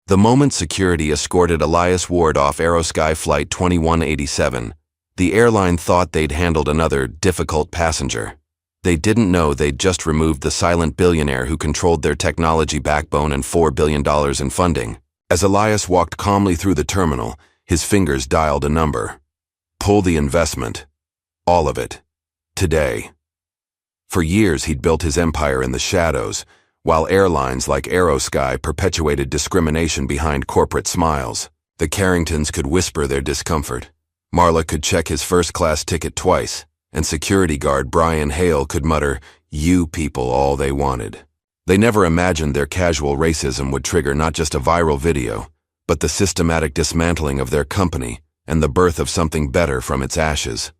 The moment security escorted Elias Ward off Aerosky Flight 2187, the airline thought they'd handled another difficult passenger. They didn't know they'd just removed the silent billionaire who controlled their technology backbone and $4 billion in funding. As Elias walked calmly through the terminal, his fingers dialed a number. Pull the investment. All of it. Today. For years he'd built his empire in the shadows, while airlines like Aerosky perpetuated discrimination behind corporate smiles. The Carringtons could whisper their discomfort. Marla could check his first-class ticket twice, and security guard Brian Hale could mutter, "You people," all they wanted. They never imagined their casual racism would trigger not just a viral video, but the systematic dismantling of their company and the birth of something better from its ashes.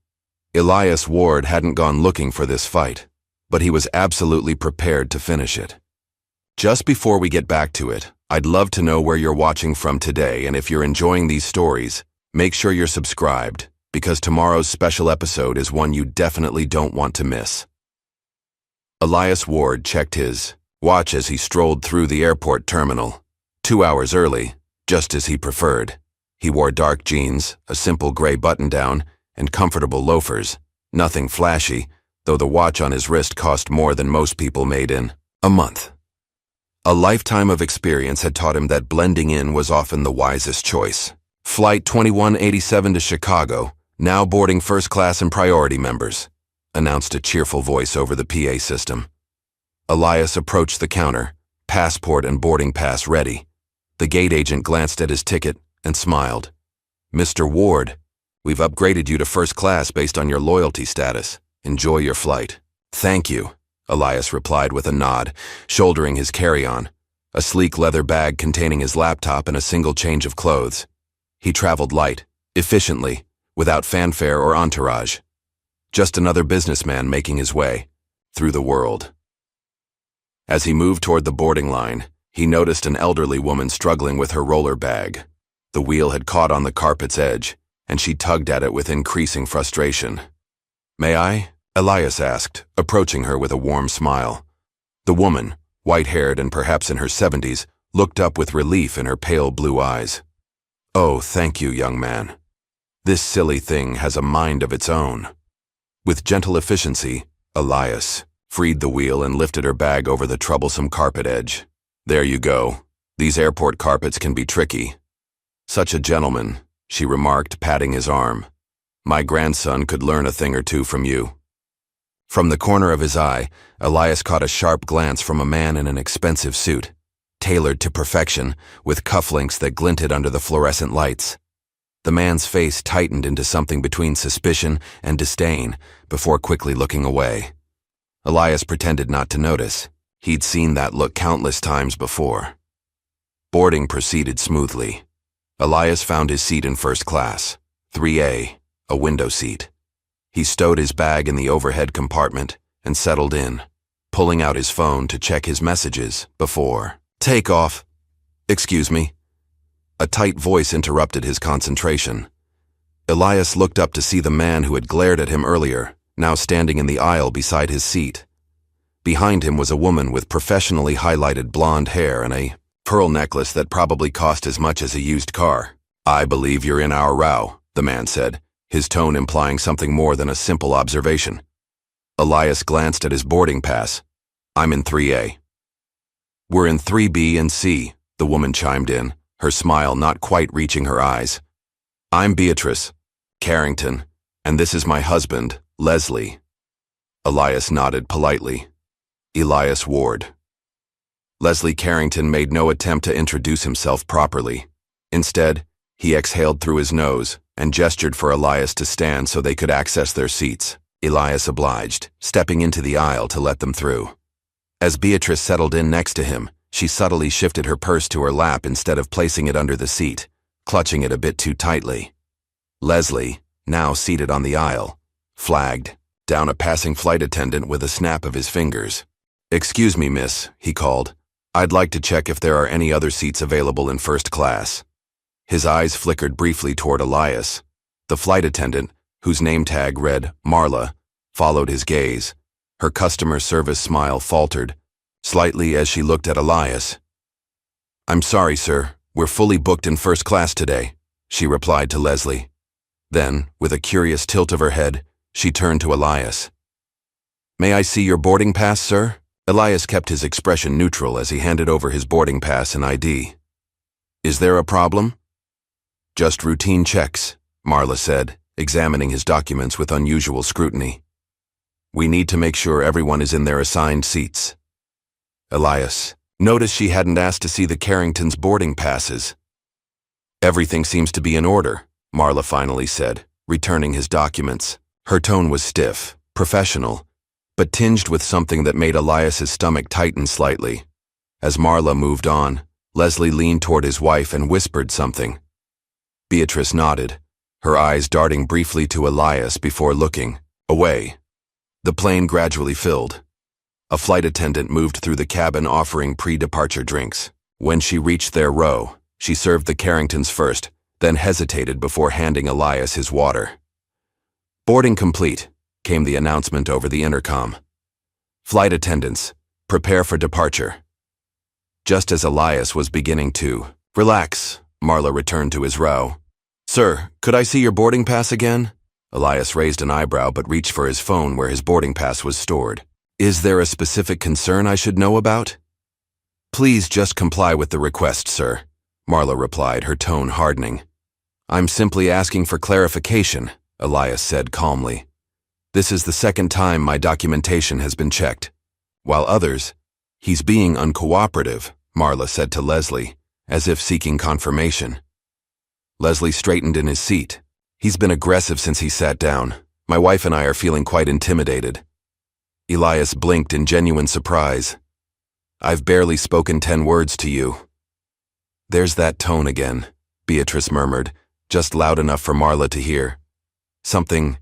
Elias Ward hadn't gone looking for this fight, but he was absolutely prepared to finish it. Just before we get back to it, I'd love to know where you're watching from today, and if you're enjoying these stories, make sure you're subscribed, because tomorrow's special episode is one you definitely don't want to miss. Elias Ward checked his watch as he strolled through the airport terminal. 2 hours early, just as he preferred. He wore dark jeans, a simple gray button-down, and comfortable loafers. Nothing flashy, though the watch on his wrist cost more than most people made in a month. A lifetime of experience had taught him that blending in was often the wisest choice. Flight 2187 to Chicago, now boarding first class and priority members, announced a cheerful voice over the PA system. Elias approached the counter, passport and boarding pass ready. The gate agent glanced at his ticket and smiled. "Mr. Ward, we've upgraded you to first class based on your loyalty status. Enjoy your flight." "Thank you," Elias replied with a nod, shouldering his carry-on, a sleek leather bag containing his laptop and a single change of clothes. He traveled light, efficiently, without fanfare or entourage. Just another businessman making his way through the world. As he moved toward the boarding line, he noticed an elderly woman struggling with her roller bag. The wheel had caught on the carpet's edge, and she tugged at it with increasing frustration. "May I?" Elias asked, approaching her with a warm smile. The woman, white-haired and perhaps in her 70s, looked up with relief in her pale blue eyes. "Oh, thank you, young man. This silly thing has a mind of its own." With gentle efficiency, Elias freed the wheel and lifted her bag over the troublesome carpet edge. "There you go. These airport carpets can be tricky." "Such a gentleman," she remarked, patting his arm. "My grandson could learn a thing or two from you." From the corner of his eye, Elias caught a sharp glance from a man in an expensive suit, tailored to perfection, with cufflinks that glinted under the fluorescent lights. The man's face tightened into something between suspicion and disdain before quickly looking away. Elias pretended not to notice. He'd seen that look countless times before. Boarding proceeded smoothly. Elias found his seat in first class, 3A, a window seat. He stowed his bag in the overhead compartment and settled in, pulling out his phone to check his messages before takeoff. "Excuse me." A tight voice interrupted his concentration. Elias looked up to see the man who had glared at him earlier, now standing in the aisle beside his seat. Behind him was a woman with professionally highlighted blonde hair and a pearl necklace that probably cost as much as a used car. "I believe you're in our row," the man said, his tone implying something more than a simple observation. Elias glanced at his boarding pass. "I'm in 3A. "We're in 3B and C, the woman chimed in, her smile not quite reaching her eyes. "I'm Beatrice Carrington, and this is my husband, Leslie." Elias nodded politely. "Elias Ward." Leslie Carrington made no attempt to introduce himself properly. Instead, he exhaled through his nose and gestured for Elias to stand so they could access their seats. Elias obliged, stepping into the aisle to let them through. As Beatrice settled in next to him, she subtly shifted her purse to her lap instead of placing it under the seat, clutching it a bit too tightly. Leslie, now seated on the aisle, flagged down a passing flight attendant with a snap of his fingers. "Excuse me, miss," he called. "I'd like to check if there are any other seats available in first class." His eyes flickered briefly toward Elias. The flight attendant, whose name tag read Marla, followed his gaze. Her customer service smile faltered slightly as she looked at Elias. "I'm sorry, sir. "We're fully booked in first class today," she replied to Leslie. Then, with a curious tilt of her head, she turned to Elias. "May I see your boarding pass, sir?" Elias kept his expression neutral as he handed over his boarding pass and ID. "Is there a problem?" "Just routine checks," Marla said, examining his documents with unusual scrutiny. "We need to make sure everyone is in their assigned seats." Elias noticed she hadn't asked to see the Carringtons' boarding passes. "Everything seems to be in order," Marla finally said, returning his documents. Her tone was stiff, professional, but tinged with something that made Elias's stomach tighten slightly. As Marla moved on, Leslie leaned toward his wife and whispered something. Beatrice nodded, her eyes darting briefly to Elias before looking away. The plane gradually filled. A flight attendant moved through the cabin offering pre-departure drinks. When she reached their row, she served the Carringtons first, then hesitated before handing Elias his water. "Boarding complete," came the announcement over the intercom. "Flight attendants, prepare for departure." Just as Elias was beginning to relax, Marla returned to his row. "Sir, could I see your boarding pass again?" Elias raised an eyebrow but reached for his phone where his boarding pass was stored. "Is there a specific concern I should know about?" "Please just comply with the request, sir," Marla replied, her tone hardening. "I'm simply asking for clarification," Elias said calmly. "This is the second time my documentation has been checked. While others, he's being uncooperative," Marla said to Leslie, as if seeking confirmation. Leslie straightened in his seat. "He's been aggressive since he sat down. My wife and I are feeling quite intimidated." Elias blinked in genuine surprise. "I've barely spoken 10 words to you." "There's that tone again," Beatrice murmured, just loud enough for Marla to hear. Something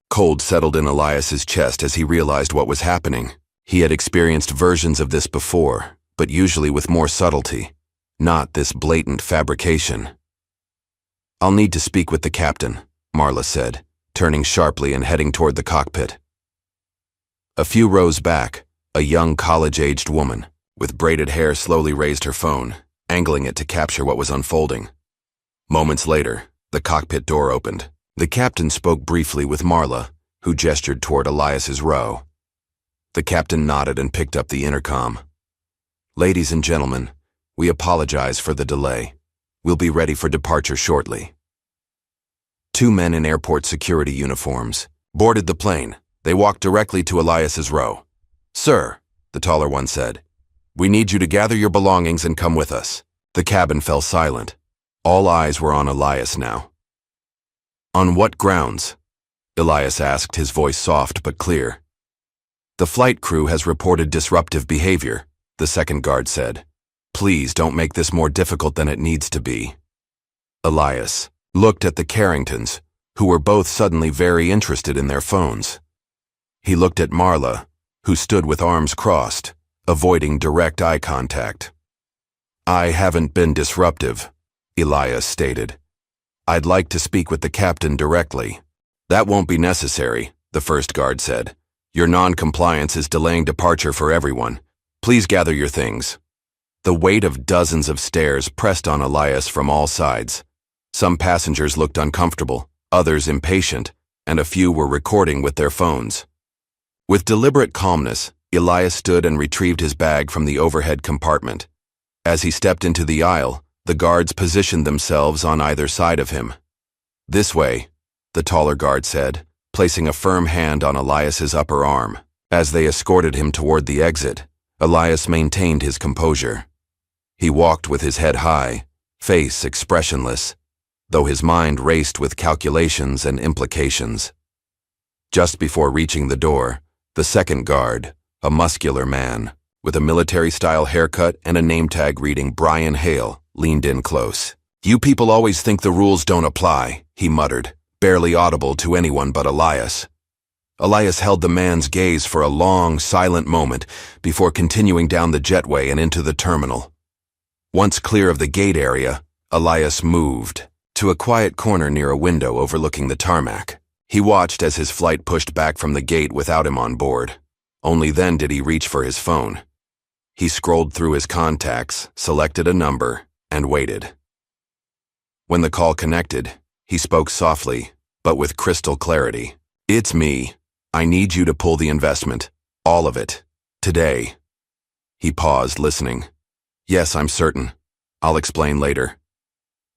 cold settled in Elias's chest as he realized what was happening. He had experienced versions of this before, but usually with more subtlety, not this blatant fabrication. "I'll need to speak with the captain," Marla said, turning sharply and heading toward the cockpit. A few rows back, a young college-aged woman with braided hair slowly raised her phone, angling it to capture what was unfolding. Moments later, the cockpit door opened. The captain spoke briefly with Marla, who gestured toward Elias's row. The captain nodded and picked up the intercom. "Ladies and gentlemen, we apologize for the delay. We'll be ready for departure shortly." 2 men in airport security uniforms boarded the plane. They walked directly to Elias's row. "Sir," the taller one said, "we need you to gather your belongings and come with us." The cabin fell silent. All eyes were on Elias now. "On what grounds?" Elias asked, his voice soft but clear. "The flight crew has reported disruptive behavior," the second guard said. "Please don't make this more difficult than it needs to be." Elias looked at the Carringtons, who were both suddenly very interested in their phones. He looked at Marla, who stood with arms crossed, avoiding direct eye contact. "I haven't been disruptive," Elias stated. "I'd like to speak with the captain directly." "That won't be necessary," the first guard said. "Your non-compliance is delaying departure for everyone. Please gather your things." The weight of dozens of stares pressed on Elias from all sides. Some passengers looked uncomfortable, others impatient, and a few were recording with their phones. With deliberate calmness, Elias stood and retrieved his bag from the overhead compartment. As he stepped into the aisle, the guards positioned themselves on either side of him. "This way," the taller guard said, placing a firm hand on Elias's upper arm. As they escorted him toward the exit, Elias maintained his composure. He walked with his head high, face expressionless, though his mind raced with calculations and implications. Just before reaching the door, the second guard, a muscular man, with a military-style haircut and a name tag reading Brian Hale, leaned in close. "You people always think the rules don't apply," he muttered, barely audible to anyone but Elias. Elias held the man's gaze for a long, silent moment before continuing down the jetway and into the terminal. Once clear of the gate area, Elias moved to a quiet corner near a window overlooking the tarmac. He watched as his flight pushed back from the gate without him on board. Only then did he reach for his phone. He scrolled through his contacts, selected a number, and waited. When the call connected, he spoke softly, but with crystal clarity. "It's me. I need you to pull the investment. All of it. Today." He paused, listening. "Yes, I'm certain. I'll explain later."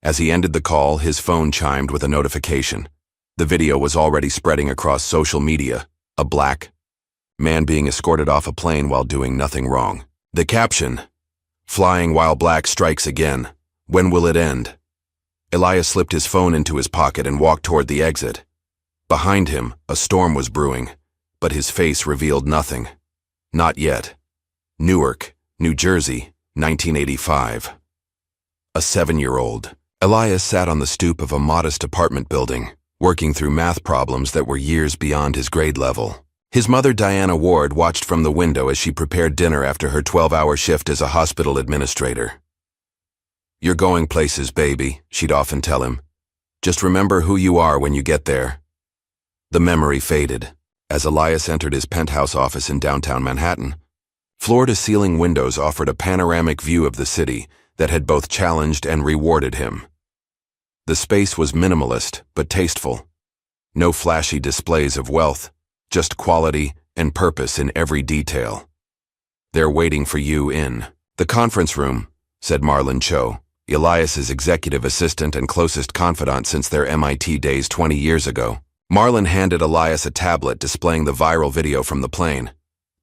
As he ended the call, his phone chimed with a notification. The video was already spreading across social media. A black man being escorted off a plane while doing nothing wrong. The caption, "Flying while black strikes again. When will it end?" Elias slipped his phone into his pocket and walked toward the exit. Behind him, a storm was brewing, but his face revealed nothing. Not yet. Newark, New Jersey, 1985. A 7-year-old. Elias sat on the stoop of a modest apartment building, working through math problems that were years beyond his grade level. His mother, Diana Ward, watched from the window as she prepared dinner after her 12-hour shift as a hospital administrator. "You're going places, baby," she'd often tell him. "Just remember who you are when you get there." The memory faded. As Elias entered his penthouse office in downtown Manhattan, floor-to-ceiling windows offered a panoramic view of the city that had both challenged and rewarded him. The space was minimalist but tasteful. No flashy displays of wealth, just quality and purpose in every detail. "They're waiting for you in the conference room," said Marlon Cho, Elias's executive assistant and closest confidant since their MIT days 20 years ago. Marlon handed Elias a tablet displaying the viral video from the plane.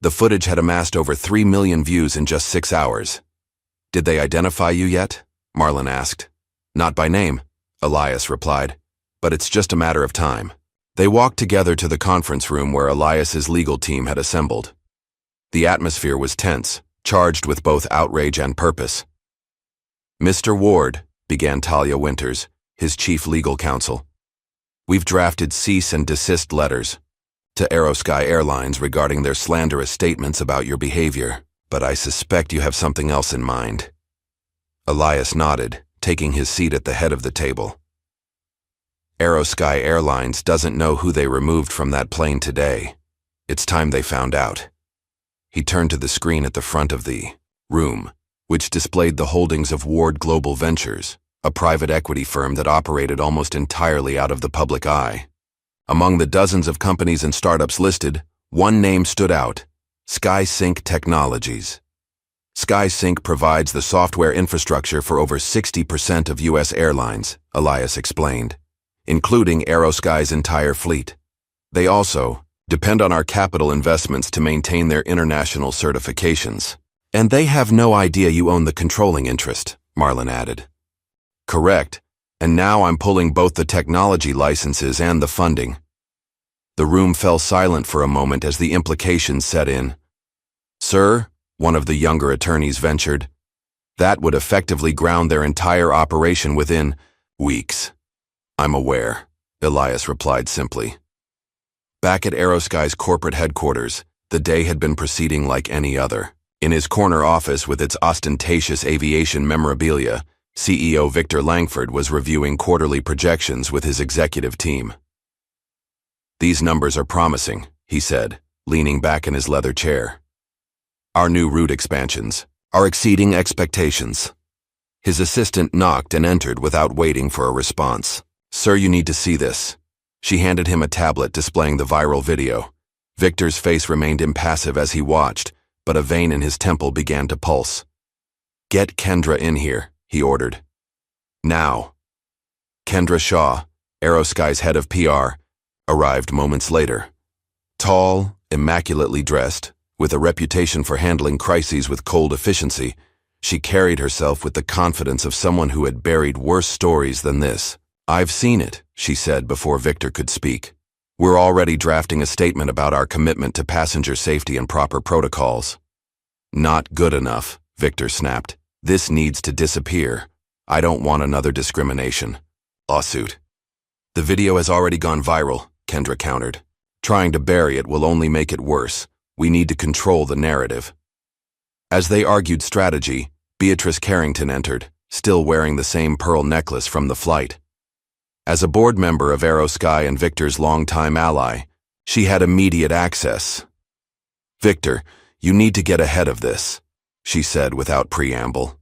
The footage had amassed over 3 million views in just 6 hours. "Did they identify you yet?" Marlon asked. "Not by name," Elias replied, "but it's just a matter of time." They walked together to the conference room where Elias's legal team had assembled. The atmosphere was tense, charged with both outrage and purpose. "Mr. Ward," began Talia Winters, his chief legal counsel, "we've drafted cease and desist letters to Aerosky Airlines regarding their slanderous statements about your behavior, but I suspect you have something else in mind." Elias nodded, taking his seat at the head of the table. "Aerosky Airlines doesn't know who they removed from that plane today. It's time they found out." He turned to the screen at the front of the room, which displayed the holdings of Ward Global Ventures, a private equity firm that operated almost entirely out of the public eye. Among the dozens of companies and startups listed, one name stood out: SkySync Technologies. SkySync provides the software infrastructure for over 60% of U.S. airlines, Elias explained, including Aerosky's entire fleet. They also depend on our capital investments to maintain their international certifications. "And they have no idea you own the controlling interest," Marlon added. "Correct, and now I'm pulling both the technology licenses and the funding." The room fell silent for a moment as the implications set in. "Sir," one of the younger attorneys ventured, "that would effectively ground their entire operation within weeks." "I'm aware," Elias replied simply. Back at Aerosky's corporate headquarters, the day had been proceeding like any other. In his corner office with its ostentatious aviation memorabilia, CEO Victor Langford was reviewing quarterly projections with his executive team. "These numbers are promising," he said, leaning back in his leather chair. "Our new route expansions are exceeding expectations." His assistant knocked and entered without waiting for a response. "Sir, you need to see this." She handed him a tablet displaying the viral video. Victor's face remained impassive as he watched, but a vein in his temple began to pulse. "Get Kendra in here," he ordered. "Now." Kendra Shaw, Aerosky's head of PR, arrived moments later. Tall, immaculately dressed, with a reputation for handling crises with cold efficiency, she carried herself with the confidence of someone who had buried worse stories than this. "I've seen it," she said before Victor could speak. "We're already drafting a statement about our commitment to passenger safety and proper protocols." "Not good enough," Victor snapped. "This needs to disappear. I don't want another discrimination lawsuit." "The video has already gone viral," Kendra countered. "Trying to bury it will only make it worse. We need to control the narrative." As they argued strategy, Beatrice Carrington entered, still wearing the same pearl necklace from the flight. As a board member of Aerosky and Victor's longtime ally, she had immediate access. "Victor, you need to get ahead of this," she said without preamble.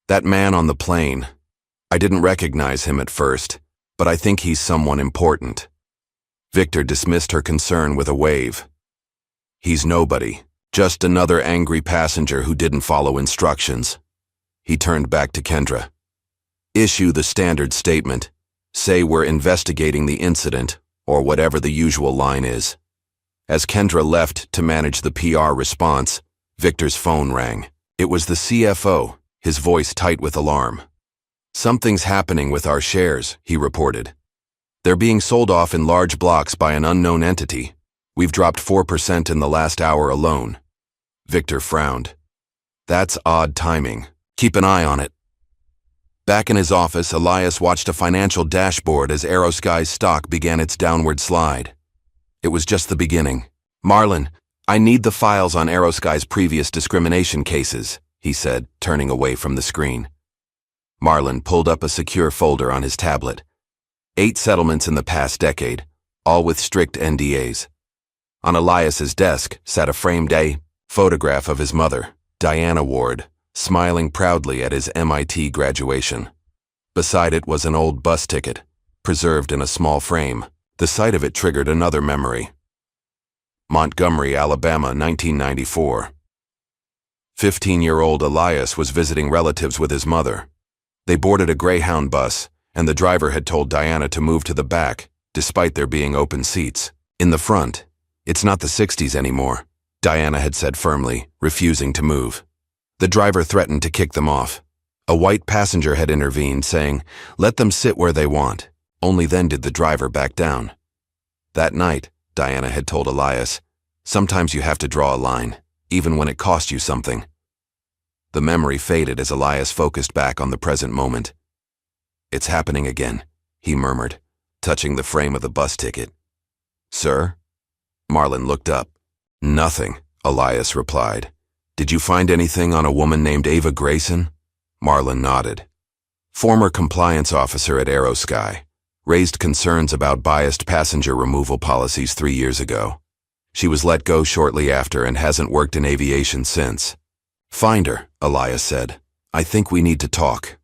"That man on the plane, I didn't recognize him at first, but I think he's someone important. Victor dismissed her concern with a wave. He's nobody, just another angry passenger who didn't follow instructions. He turned back to Kendra. Issue the standard statement. Say we're investigating the incident, or whatever the usual line is. As Kendra left to manage the PR response, Victor's phone rang. It was the CFO, his voice tight with alarm. Something's happening with our shares, he reported. They're being sold off in large blocks by an unknown entity. We've dropped 4% in the last hour alone. Victor frowned. That's odd timing. Keep an eye on it. Back in his office, Elias watched a financial dashboard as HeartScars stock began its downward slide. It was just the beginning. Marlon, I need the files on HeartScars' previous discrimination cases, he said, turning away from the screen. Marlon pulled up a secure folder on his tablet. 8 settlements in the past decade, all with strict NDAs. On Elias's desk sat a framed photograph of his mother, Diana Ward, smiling proudly at his MIT graduation. Beside it was an old bus ticket, preserved in a small frame. The sight of it triggered another memory. Montgomery, Alabama, 1994. 15-year-old Elias was visiting relatives with his mother. They boarded a Greyhound bus, and the driver had told Diana to move to the back, despite there being open seats. In the front, it's not the 60s anymore, Diana had said firmly, refusing to move. The driver threatened to kick them off. A white passenger had intervened, saying, "Let them sit where they want." Only then did the driver back down. That night, Diana had told Elias, sometimes you have to draw a line, even when it costs you something. The memory faded as Elias focused back on the present moment. It's happening again, he murmured, touching the frame of the bus ticket. Sir? Marlon looked up. Nothing, Elias replied. Did you find anything on a woman named Ava Grayson? Marlon nodded. Former compliance officer at HeartScars. Raised concerns about biased passenger removal policies 3 years ago. She was let go shortly after and hasn't worked in aviation since. Find her, Elias said. I think we need to talk.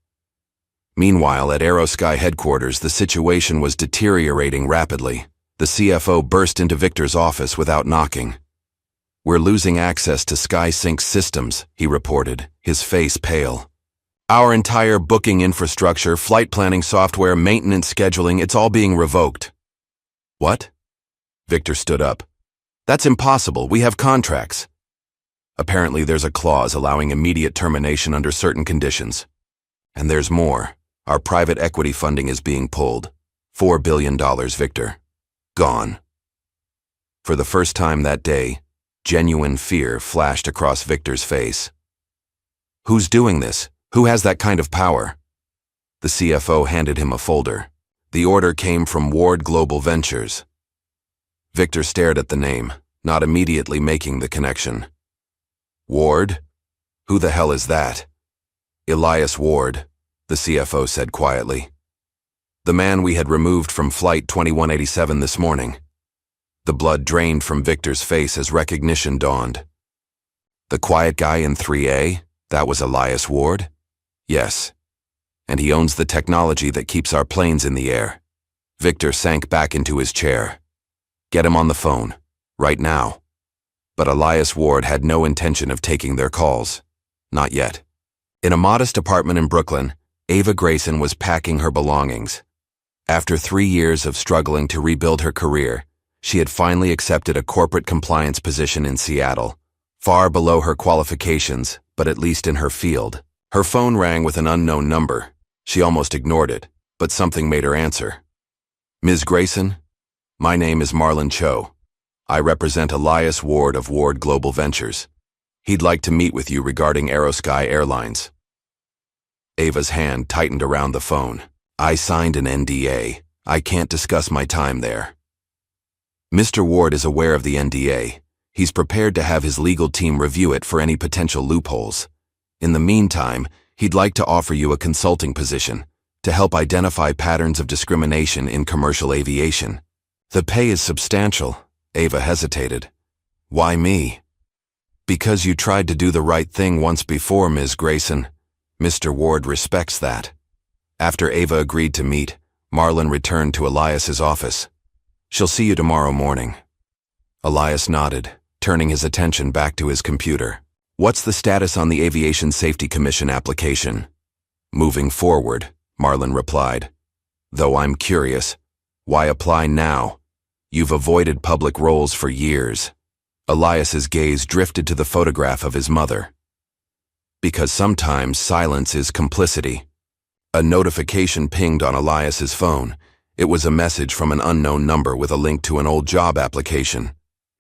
Meanwhile, at HeartScars headquarters, the situation was deteriorating rapidly. The CFO burst into Victor's office without knocking. We're losing access to SkySync's systems, he reported, his face pale. Our entire booking infrastructure, flight planning software, maintenance scheduling, it's all being revoked. What? Victor stood up. That's impossible. We have contracts. Apparently there's a clause allowing immediate termination under certain conditions. And there's more. Our private equity funding is being pulled. $4 billion, Victor. Gone. For the first time that day, genuine fear flashed across Victor's face. Who's doing this? Who has that kind of power? The CFO handed him a folder. The order came from Ward Global Ventures. Victor stared at the name, not immediately making the connection. Ward? Who the hell is that? Elias Ward, the CFO said quietly. The man we had removed from Flight 2187 this morning. The blood drained from Victor's face as recognition dawned. The quiet guy in 3A? That was Elias Ward? Yes. And he owns the technology that keeps our planes in the air. Victor sank back into his chair. Get him on the phone. Right now. But Elias Ward had no intention of taking their calls. Not yet. In a modest apartment in Brooklyn, Ava Grayson was packing her belongings. After 3 years of struggling to rebuild her career, she had finally accepted a corporate compliance position in Seattle, far below her qualifications, but at least in her field. Her phone rang with an unknown number. She almost ignored it, but something made her answer. Ms. Grayson? My name is Marlon Cho. I represent Elias Ward of Ward Global Ventures. He'd like to meet with you regarding HeartScars Airlines. Ava's hand tightened around the phone. I signed an NDA. I can't discuss my time there. Mr. Ward is aware of the NDA. He's prepared to have his legal team review it for any potential loopholes. In the meantime, he'd like to offer you a consulting position to help identify patterns of discrimination in commercial aviation. The pay is substantial. Ava hesitated. Why me? Because you tried to do the right thing once before, Ms. Grayson. Mr. Ward respects that. After Ava agreed to meet, Marlon returned to Elias's office. "She'll see you tomorrow morning." Elias nodded, turning his attention back to his computer. "What's the status on the Aviation Safety Commission application?" "Moving forward," Marlon replied. "Though I'm curious, why apply now? You've avoided public roles for years." Elias's gaze drifted to the photograph of his mother. "Because sometimes silence is complicity." A notification pinged on Elias's phone. It was a message from an unknown number with a link to an old job application.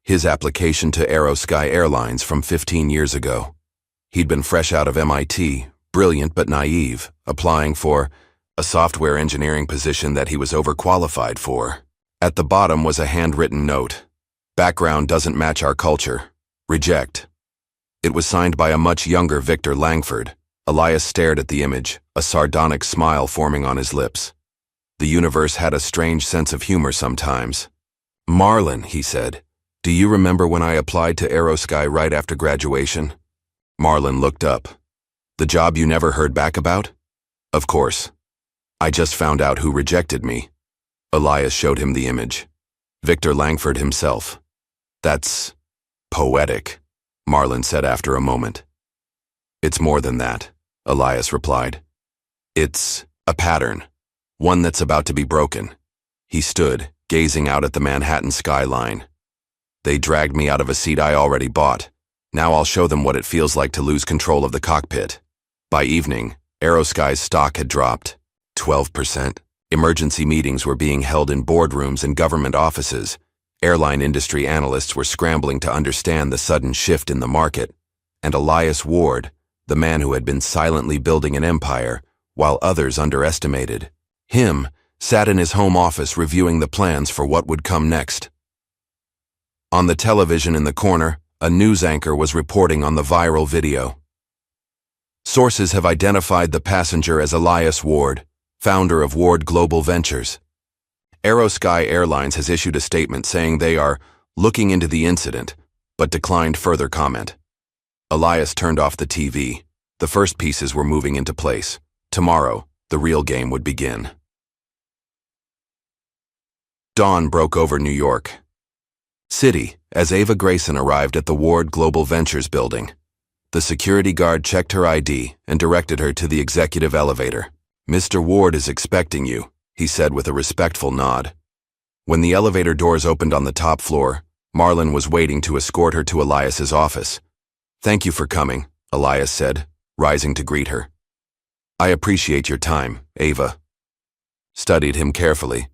His application to HeartScars Airlines from 15 years ago. He'd been fresh out of MIT, brilliant but naive, applying for a software engineering position that he was overqualified for. At the bottom was a handwritten note. "Background doesn't match our culture. Reject." It was signed by a much younger Victor Langford. Elias stared at the image, a sardonic smile forming on his lips. The universe had a strange sense of humor sometimes. "Marlon," he said, "do you remember when I applied to HeartScars right after graduation?" Marlon looked up. "The job you never heard back about?" "Of course. I just found out who rejected me." Elias showed him the image. Victor Langford himself. "That's poetic," Marlon said after a moment. "It's more than that," Elias replied. "It's a pattern, one that's about to be broken." He stood, gazing out at the Manhattan skyline. "They dragged me out of a seat I already bought. Now I'll show them what it feels like to lose control of the cockpit." By evening, HeartScars stock had dropped 12%. Emergency meetings were being held in boardrooms and government offices. Airline industry analysts were scrambling to understand the sudden shift in the market. And Elias Ward, the man who had been silently building an empire, while others underestimated him, sat in his home office reviewing the plans for what would come next. On the television in the corner, a news anchor was reporting on the viral video. "Sources have identified the passenger as Elias Ward, founder of Ward Global Ventures. HeartScars Airlines has issued a statement saying they are looking into the incident, but declined further comment." Elias turned off the TV. The first pieces were moving into place. Tomorrow, the real game would begin. Dawn broke over New York City as Ava Grayson arrived at the Ward Global Ventures building. The security guard checked her ID and directed her to the executive elevator. "Mr. Ward is expecting you," he said with a respectful nod. When the elevator doors opened on the top floor, Marlon was waiting to escort her to Elias's office. "Thank you for coming," Elias said, rising to greet her. "I appreciate your time," Ava studied him carefully.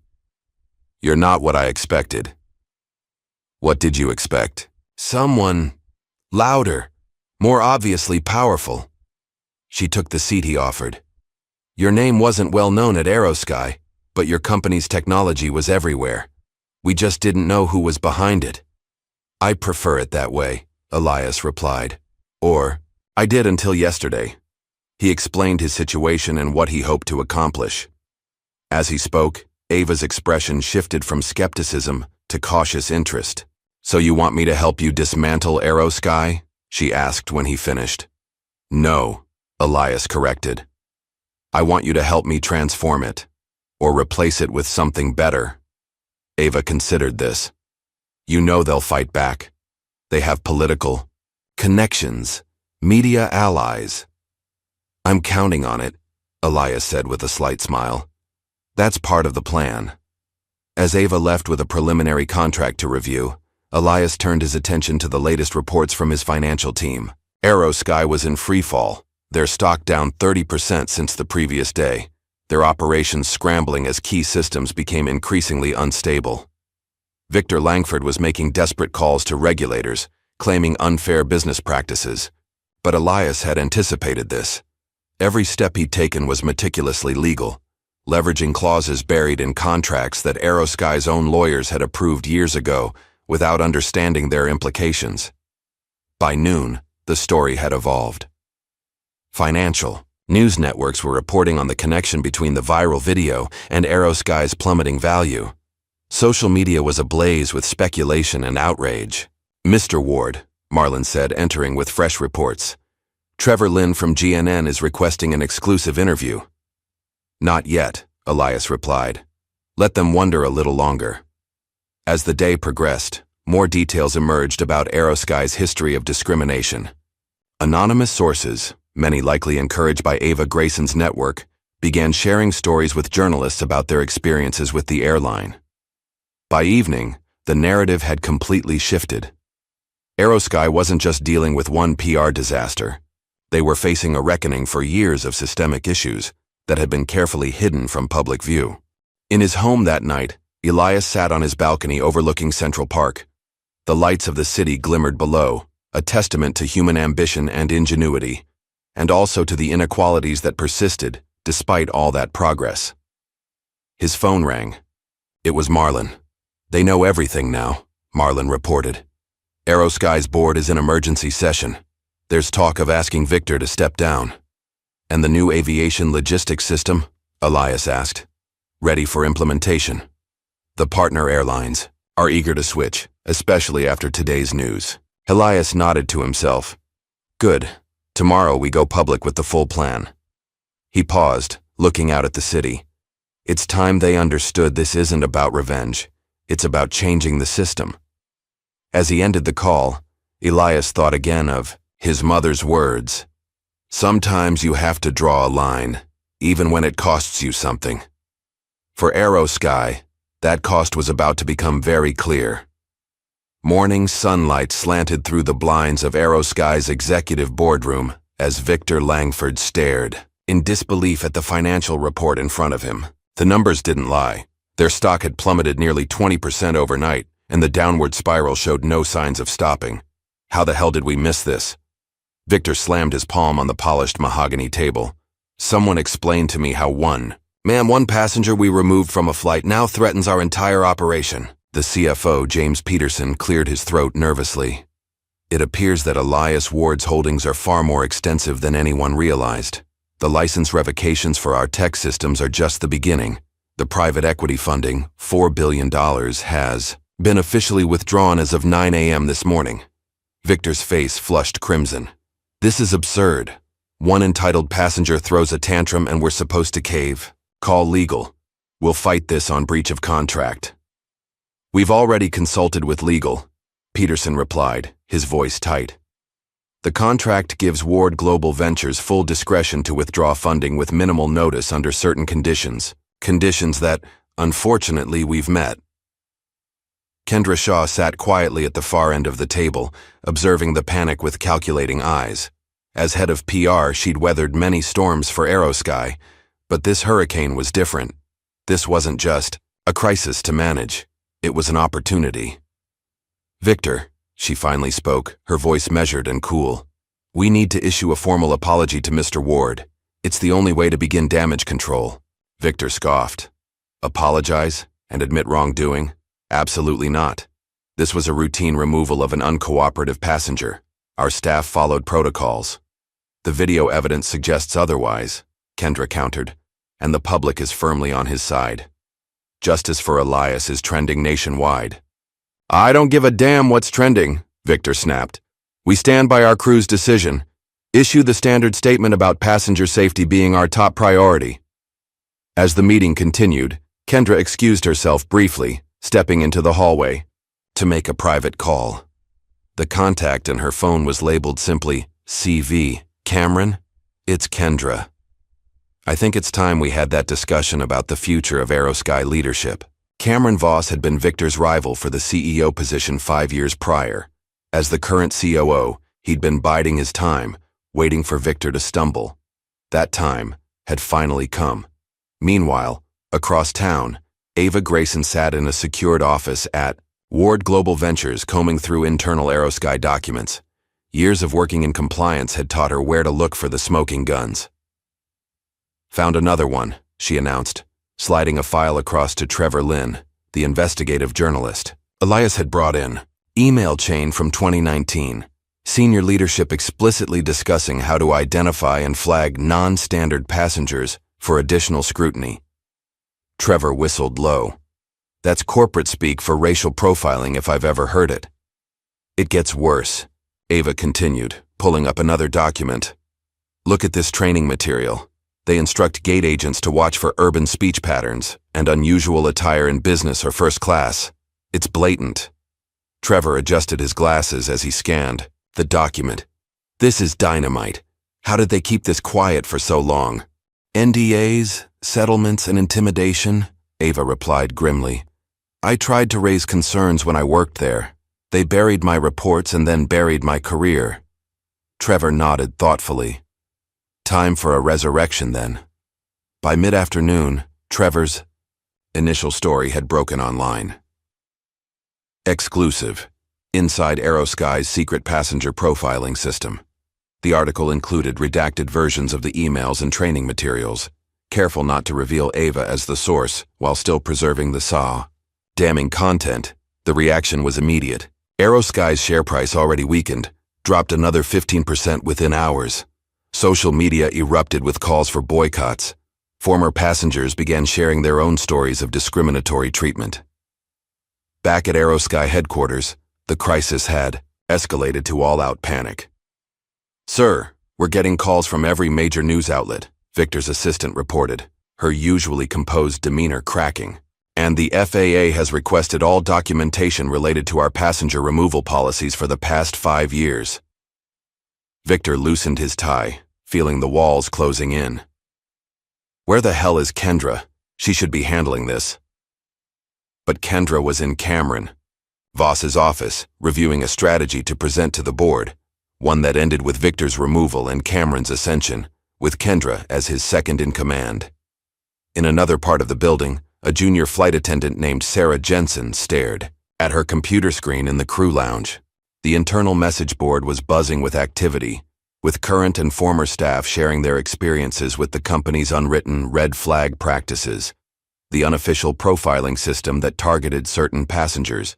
"You're not what I expected." "What did you expect?" "Someone louder, more obviously powerful." She took the seat he offered. "Your name wasn't well known at HeartScars, but your company's technology was everywhere. We just didn't know who was behind it." "I prefer it that way," Elias replied. "Or, I did until yesterday." He explained his situation and what he hoped to accomplish. As he spoke, Ava's expression shifted from skepticism to cautious interest. "So you want me to help you dismantle HeartScars?" she asked when he finished. "No," Elias corrected. "I want you to help me transform it, or replace it with something better." Ava considered this. "You know they'll fight back. They have political connections, media allies." "I'm counting on it," Elias said with a slight smile. "That's part of the plan." As Ava left with a preliminary contract to review, Elias turned his attention to the latest reports from his financial team. HeartScars was in freefall, their stock down 30% since the previous day, their operations scrambling as key systems became increasingly unstable. Victor Langford was making desperate calls to regulators, claiming unfair business practices. But Elias had anticipated this. Every step he'd taken was meticulously legal, leveraging clauses buried in contracts that HeartScars' own lawyers had approved years ago without understanding their implications. By noon, the story had evolved. Financial news networks were reporting on the connection between the viral video and HeartScars' plummeting value. Social media was ablaze with speculation and outrage. "Mr. Ward," Marlon said, entering with fresh reports. "Trevor Lynn from GNN is requesting an exclusive interview." Not yet, Elias replied. Let them wonder a little longer. As the day progressed, more details emerged about HeartScars' history of discrimination. Anonymous sources, many likely encouraged by Ava Grayson's network, began sharing stories with journalists about their experiences with the airline. By evening, the narrative had completely shifted. HeartScars wasn't just dealing with one PR disaster. They were facing a reckoning for years of systemic issues that had been carefully hidden from public view. In his home that night, Elias sat on his balcony overlooking Central Park. The lights of the city glimmered below, a testament to human ambition and ingenuity, and also to the inequalities that persisted despite all that progress. His phone rang. It was Marlon. They know everything now, Marlon reported. HeartScars' board is in emergency session. There's talk of asking Victor to step down. And the new aviation logistics system? Elias asked. Ready for implementation. The partner airlines are eager to switch, especially after today's news. Elias nodded to himself. Good. Tomorrow we go public with the full plan. He paused, looking out at the city. It's time they understood this isn't about revenge. It's about changing the system. As he ended the call, Elias thought again of his mother's words. Sometimes you have to draw a line, even when it costs you something. For HeartScars, that cost was about to become very clear. Morning sunlight slanted through the blinds of HeartScars' executive boardroom as Victor Langford stared in disbelief at the financial report in front of him. The numbers didn't lie. Their stock had plummeted nearly 20% overnight, and the downward spiral showed no signs of stopping. How the hell did we miss this? Victor slammed his palm on the polished mahogany table. Someone explained to me how one passenger we removed from a flight now threatens our entire operation. The CFO, James Peterson, cleared his throat nervously. It appears that Elias Ward's holdings are far more extensive than anyone realized. The license revocations for our tech systems are just the beginning. The private equity funding, $4 billion, has been officially withdrawn as of 9 a.m. this morning. Victor's face flushed crimson. This is absurd. One entitled passenger throws a tantrum and we're supposed to cave. Call legal. We'll fight this on breach of contract. We've already consulted with legal, Peterson replied, his voice tight. The contract gives Ward Global Ventures full discretion to withdraw funding with minimal notice under certain conditions. Conditions that, unfortunately, we've met. Kendra Shaw sat quietly at the far end of the table, observing the panic with calculating eyes. As head of PR, she'd weathered many storms for HeartScars, but this hurricane was different. This wasn't just a crisis to manage. It was an opportunity. Victor, she finally spoke, her voice measured and cool. We need to issue a formal apology to Mr. Ward. It's the only way to begin damage control. Victor scoffed. Apologize and admit wrongdoing? Absolutely not. This was a routine removal of an uncooperative passenger. Our staff followed protocols. The video evidence suggests otherwise, Kendra countered, and the public is firmly on his side. Justice for Elias is trending nationwide. I don't give a damn what's trending, Victor snapped. We stand by our crew's decision. Issue the standard statement about passenger safety being our top priority. As the meeting continued, Kendra excused herself briefly, stepping into the hallway to make a private call. The contact in her phone was labeled simply CV. Cameron, it's Kendra. I think it's time we had that discussion about the future of HeartScars leadership. Cameron Voss had been Victor's rival for the CEO position 5 years prior. As the current COO, he'd been biding his time, waiting for Victor to stumble. That time had finally come. Meanwhile, across town, Ava Grayson sat in a secured office at Ward Global Ventures, combing through internal HeartScars documents. Years of working in compliance had taught her where to look for the smoking guns. Found another one, she announced, sliding a file across to Trevor Lynn, the investigative journalist. Elias had brought in email chain from 2019, senior leadership explicitly discussing how to identify and flag non-standard passengers for additional scrutiny. Trevor whistled low. That's corporate speak for racial profiling if I've ever heard it. It gets worse, Ava continued, pulling up another document. Look at this training material. They instruct gate agents to watch for urban speech patterns and unusual attire in business or first class. It's blatant. Trevor adjusted his glasses as he scanned the document. This is dynamite. How did they keep this quiet for so long? NDAs, settlements, and intimidation? Ava replied grimly. I tried to raise concerns when I worked there. They buried my reports and then buried my career. Trevor nodded thoughtfully. Time for a resurrection then. By mid-afternoon, Trevor's initial story had broken online. Exclusive. Inside HeartScars' secret passenger profiling system. The article included redacted versions of the emails and training materials, careful not to reveal Ava as the source while still preserving the SAW. Damning content. The reaction was immediate. HeartScars' share price, already weakened, dropped another 15% within hours. Social media erupted with calls for boycotts. Former passengers began sharing their own stories of discriminatory treatment. Back at HeartScars headquarters, the crisis had escalated to all-out panic. Sir, we're getting calls from every major news outlet, Victor's assistant reported, her usually composed demeanor cracking. And the FAA has requested all documentation related to our passenger removal policies for the past 5 years. Victor loosened his tie, feeling the walls closing in. Where the hell is Kendra? She should be handling this. But Kendra was in Cameron, Voss's office, reviewing a strategy to present to the board, one that ended with Victor's removal and Cameron's ascension, with Kendra as his second-in-command. In another part of the building, a junior flight attendant named Sarah Jensen stared at her computer screen in the crew lounge. The internal message board was buzzing with activity, with current and former staff sharing their experiences with the company's unwritten red flag practices, the unofficial profiling system that targeted certain passengers,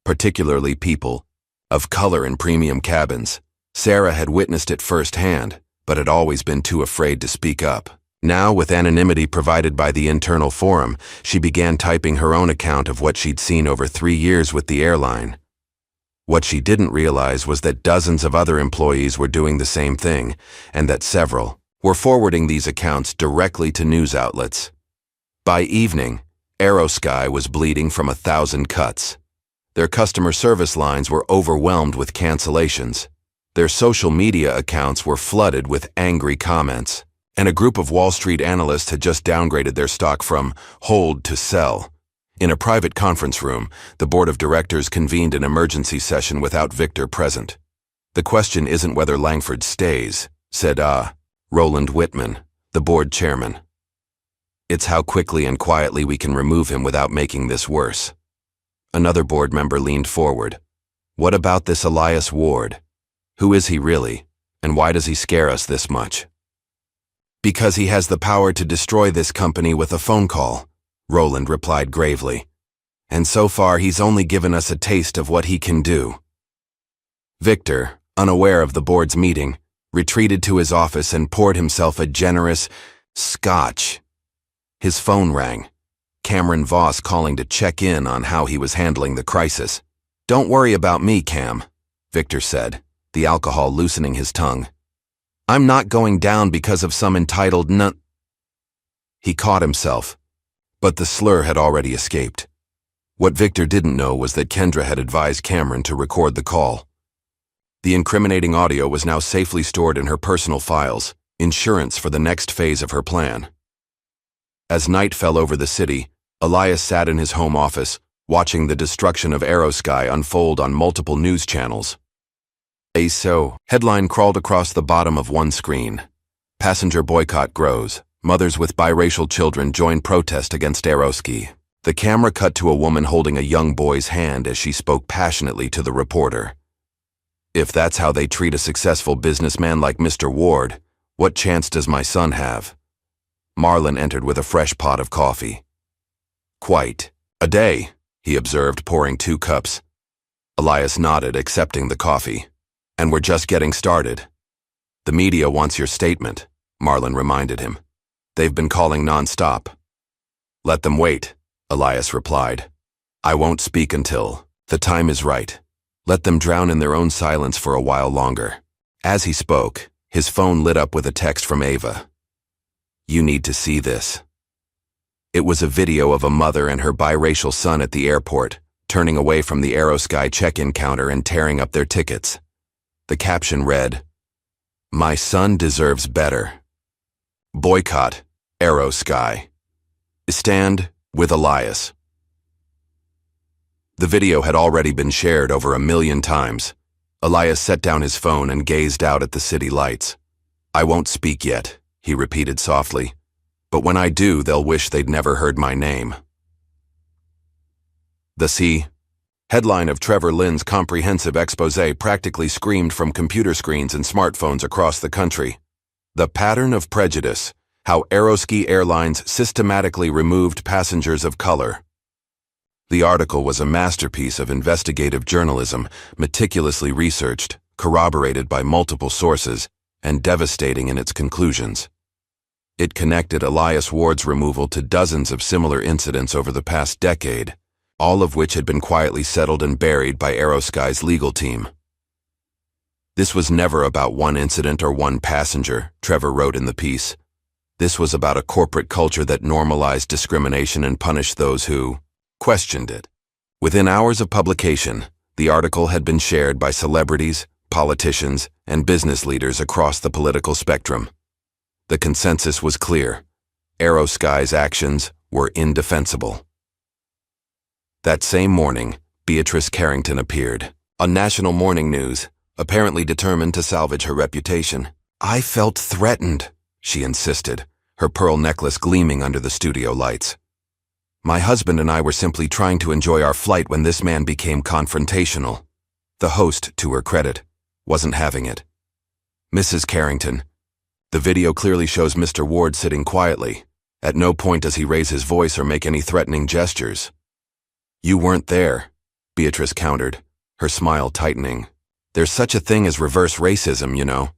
particularly people of color in premium cabins. Sarah had witnessed it firsthand, but had always been too afraid to speak up. Now, with anonymity provided by the internal forum, she began typing her own account of what she'd seen over 3 years with the airline. What she didn't realize was that dozens of other employees were doing the same thing, and that several were forwarding these accounts directly to news outlets. By evening, HeartScars was bleeding from 1,000 cuts. Their customer service lines were overwhelmed with cancellations. Their social media accounts were flooded with angry comments. And a group of Wall Street analysts had just downgraded their stock from hold to sell. In a private conference room, the board of directors convened an emergency session without Victor present. The question isn't whether Langford stays, said Roland Whitman, the board chairman. It's how quickly and quietly we can remove him without making this worse. Another board member leaned forward. What about this Elias Ward? Who is he really, and why does he scare us this much? Because he has the power to destroy this company with a phone call, Roland replied gravely. And so far he's only given us a taste of what he can do. Victor, unaware of the board's meeting, retreated to his office and poured himself a generous scotch. His phone rang. Cameron Voss calling to check in on how he was handling the crisis. Don't worry about me, Cam, Victor said, the alcohol loosening his tongue. I'm not going down because of some entitled nut. He caught himself, but the slur had already escaped. What Victor didn't know was that Kendra had advised Cameron to record the call. The incriminating audio was now safely stored in her personal files, insurance for the next phase of her plan. As night fell over the city, Elias sat in his home office, watching the destruction of HeartScars unfold on multiple news channels. A headline crawled across the bottom of one screen. Passenger boycott grows. Mothers with biracial children join protest against HeartScars. The camera cut to a woman holding a young boy's hand as she spoke passionately to the reporter. If that's how they treat a successful businessman like Mr. Ward, what chance does my son have? Marlon entered with a fresh pot of coffee. Quite a day, he observed, pouring 2 cups. Elias nodded, accepting the coffee. And we're just getting started. The media wants your statement, Marlon reminded him. They've been calling non-stop. Let them wait, Elias replied. I won't speak until the time is right. Let them drown in their own silence for a while longer. As he spoke, his phone lit up with a text from Ava. You need to see this. It was a video of a mother and her biracial son at the airport, turning away from the Aerosky check-in counter and tearing up their tickets. The caption read, "My son deserves better. Boycott Aerosky. Stand with Elias." The video had already been shared over 1,000,000 times. Elias set down his phone and gazed out at the city lights. "I won't speak yet," he repeated softly. "But when I do, they'll wish they'd never heard my name." The C. Headline of Trevor Lynn's comprehensive exposé practically screamed from computer screens and smartphones across the country. The Pattern of Prejudice: How Aerosky Airlines Systematically Removed Passengers of Color. The article was a masterpiece of investigative journalism, meticulously researched, corroborated by multiple sources, and devastating in its conclusions. It connected Elias Ward's removal to dozens of similar incidents over the past decade, all of which had been quietly settled and buried by Aerosky's legal team. "This was never about one incident or one passenger," Trevor wrote in the piece. "This was about a corporate culture that normalized discrimination and punished those who questioned it." Within hours of publication, the article had been shared by celebrities, politicians, and business leaders across the political spectrum. The consensus was clear: Aerosky's actions were indefensible. That same morning, Beatrice Carrington appeared on national morning news, apparently determined to salvage her reputation. "I felt threatened," she insisted, her pearl necklace gleaming under the studio lights. "My husband and I were simply trying to enjoy our flight when this man became confrontational." The host, to her credit, wasn't having it. "Mrs. Carrington." The video clearly shows Mr. Ward sitting quietly. At no point does he raise his voice or make any threatening gestures. "You weren't there," Beatrice countered, her smile tightening. "There's such a thing as reverse racism, you know.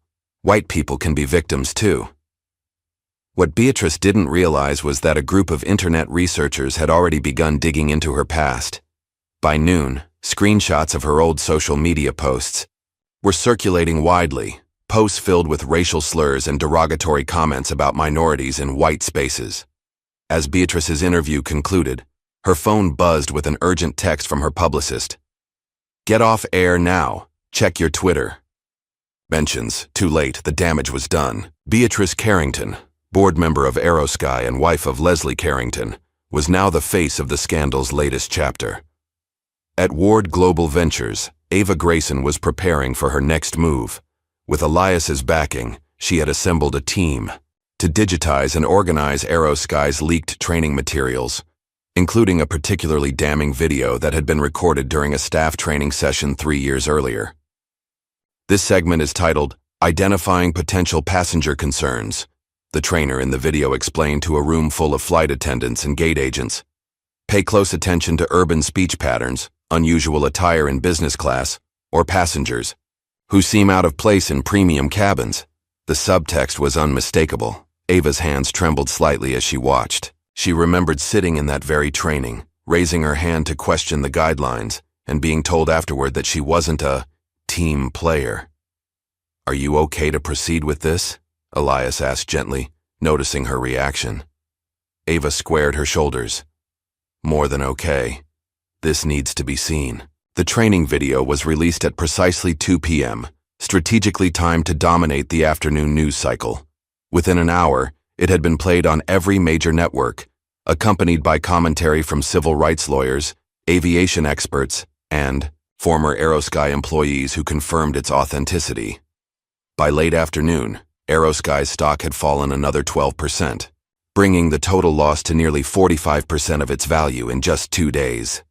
White people can be victims too." What Beatrice didn't realize was that a group of internet researchers had already begun digging into her past. By noon, screenshots of her old social media posts were circulating widely, posts filled with racial slurs and derogatory comments about minorities in white spaces. As Beatrice's interview concluded, her phone buzzed with an urgent text from her publicist. "Get off air now. Check your Twitter." Mentions: "Too late, the damage was done." Beatrice Carrington, board member of Aerosky and wife of Leslie Carrington, was now the face of the scandal's latest chapter. At Ward Global Ventures, Ava Grayson was preparing for her next move. With Elias's backing, she had assembled a team to digitize and organize Aerosky's leaked training materials, including a particularly damning video that had been recorded during a staff training session 3 years earlier. This segment is titled, "Identifying Potential Passenger Concerns." The trainer in the video explained to a room full of flight attendants and gate agents. "Pay close attention to urban speech patterns, unusual attire in business class, or passengers who seem out of place in premium cabins." The subtext was unmistakable. Ava's hands trembled slightly as she watched. She remembered sitting in that very training, raising her hand to question the guidelines, and being told afterward that she wasn't a team player. "Are you okay to proceed with this?" Elias asked gently, noticing her reaction. Ava squared her shoulders. "More than okay. This needs to be seen." The training video was released at precisely 2 p.m., strategically timed to dominate the afternoon news cycle. Within an hour, it had been played on every major network, accompanied by commentary from civil rights lawyers, aviation experts, and former Aerosky employees who confirmed its authenticity. By late afternoon, Aerosky's stock had fallen another 12%, bringing the total loss to nearly 45% of its value in just 2 days.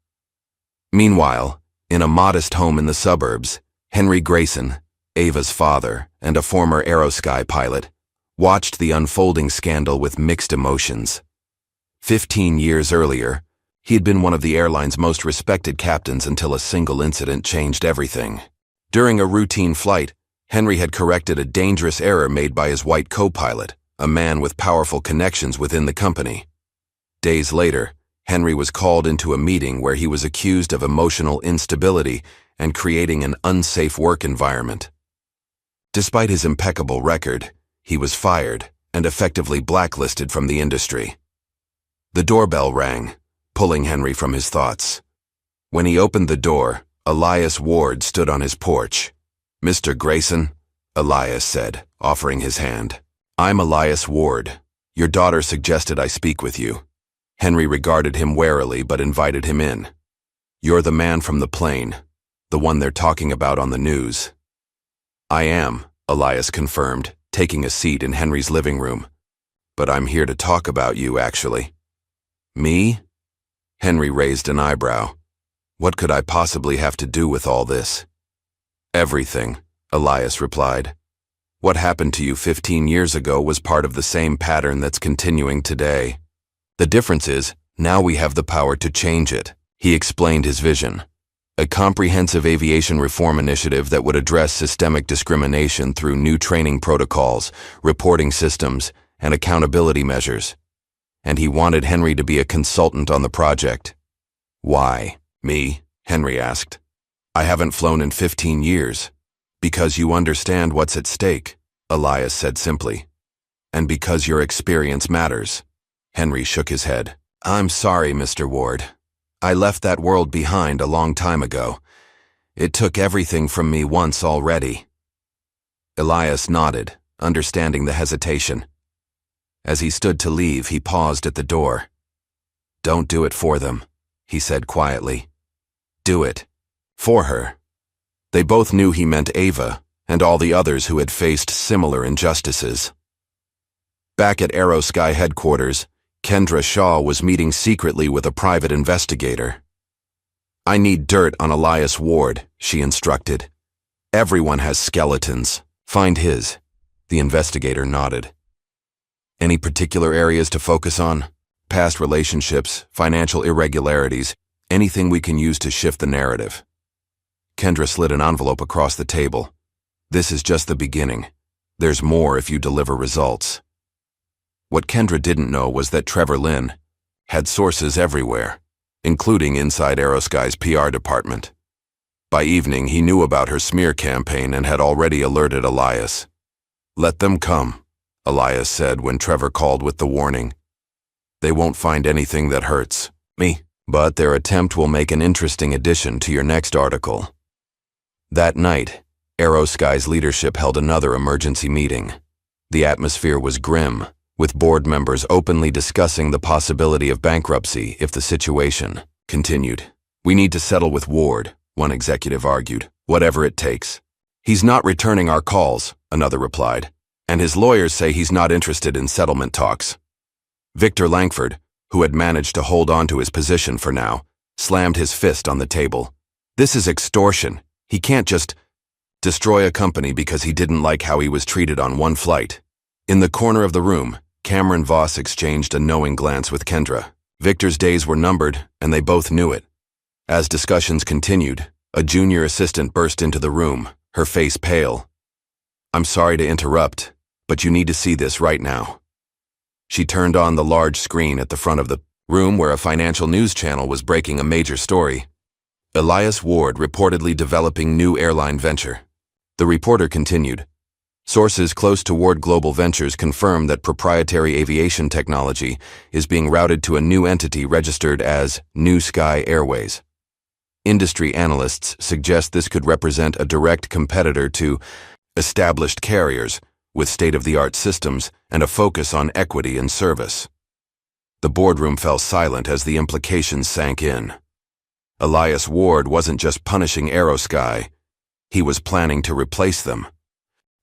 Meanwhile, in a modest home in the suburbs, Henry Grayson, Ava's father and a former Aerosky pilot, watched the unfolding scandal with mixed emotions. 15 years earlier, he had been one of the airline's most respected captains until a single incident changed everything. During a routine flight, Henry had corrected a dangerous error made by his white co-pilot, a man with powerful connections within the company. Days later, Henry was called into a meeting where he was accused of emotional instability and creating an unsafe work environment. Despite his impeccable record, he was fired, and effectively blacklisted from the industry. The doorbell rang, pulling Henry from his thoughts. When he opened the door, Elias Ward stood on his porch. "Mr. Grayson," Elias said, offering his hand. "I'm Elias Ward. Your daughter suggested I speak with you." Henry regarded him warily but invited him in. "You're the man from the plane, the one they're talking about on the news." "I am," Elias confirmed, taking a seat in Henry's living room. "But I'm here to talk about you, actually." "Me?" Henry raised an eyebrow. "What could I possibly have to do with all this?" "Everything," Elias replied. "What happened to you 15 years ago was part of the same pattern that's continuing today. The difference is, now we have the power to change it." He explained his vision. A comprehensive aviation reform initiative that would address systemic discrimination through new training protocols, reporting systems, and accountability measures. And he wanted Henry to be a consultant on the project. "Why, me?" Henry asked. "I haven't flown in 15 years. Because you understand what's at stake," Elias said simply. "And because your experience matters." Henry shook his head. "I'm sorry, Mr. Ward. I left that world behind a long time ago. It took everything from me once already." Elias nodded, understanding the hesitation. As he stood to leave, he paused at the door. "Don't do it for them," he said quietly. "Do it. For her." They both knew he meant Ava and all the others who had faced similar injustices. Back at HeartScars headquarters, Kendra Shaw was meeting secretly with a private investigator. "I need dirt on Elias Ward," she instructed. "Everyone has skeletons. Find his." The investigator nodded. "Any particular areas to focus on? Past relationships, financial irregularities, anything we can use to shift the narrative." Kendra slid an envelope across the table. "This is just the beginning. There's more if you deliver results." What Kendra didn't know was that Trevor Lynn had sources everywhere, including inside HeartScars' PR department. By evening, he knew about her smear campaign and had already alerted Elias. "Let them come," Elias said when Trevor called with the warning. "They won't find anything that hurts me, but their attempt will make an interesting addition to your next article." That night, HeartScars' leadership held another emergency meeting. The atmosphere was grim, with board members openly discussing the possibility of bankruptcy if the situation continued. "We need to settle with Ward," one executive argued, "whatever it takes." "He's not returning our calls," another replied, "and his lawyers say he's not interested in settlement talks." Victor Langford, who had managed to hold on to his position for now, slammed his fist on the table. "This is extortion. He can't just destroy a company because he didn't like how he was treated on one flight." In the corner of the room, Cameron Voss exchanged a knowing glance with Kendra. Victor's days were numbered, and they both knew it. As discussions continued, a junior assistant burst into the room, her face pale. "I'm sorry to interrupt, but you need to see this right now." She turned on the large screen at the front of the room where a financial news channel was breaking a major story. Elias Ward reportedly developing new airline venture. The reporter continued. Sources close to Ward Global Ventures confirm that proprietary aviation technology is being routed to a new entity registered as New Sky Airways. Industry analysts suggest this could represent a direct competitor to established carriers with state-of-the-art systems and a focus on equity and service. The boardroom fell silent as the implications sank in. Elias Ward wasn't just punishing HeartScars, he was planning to replace them.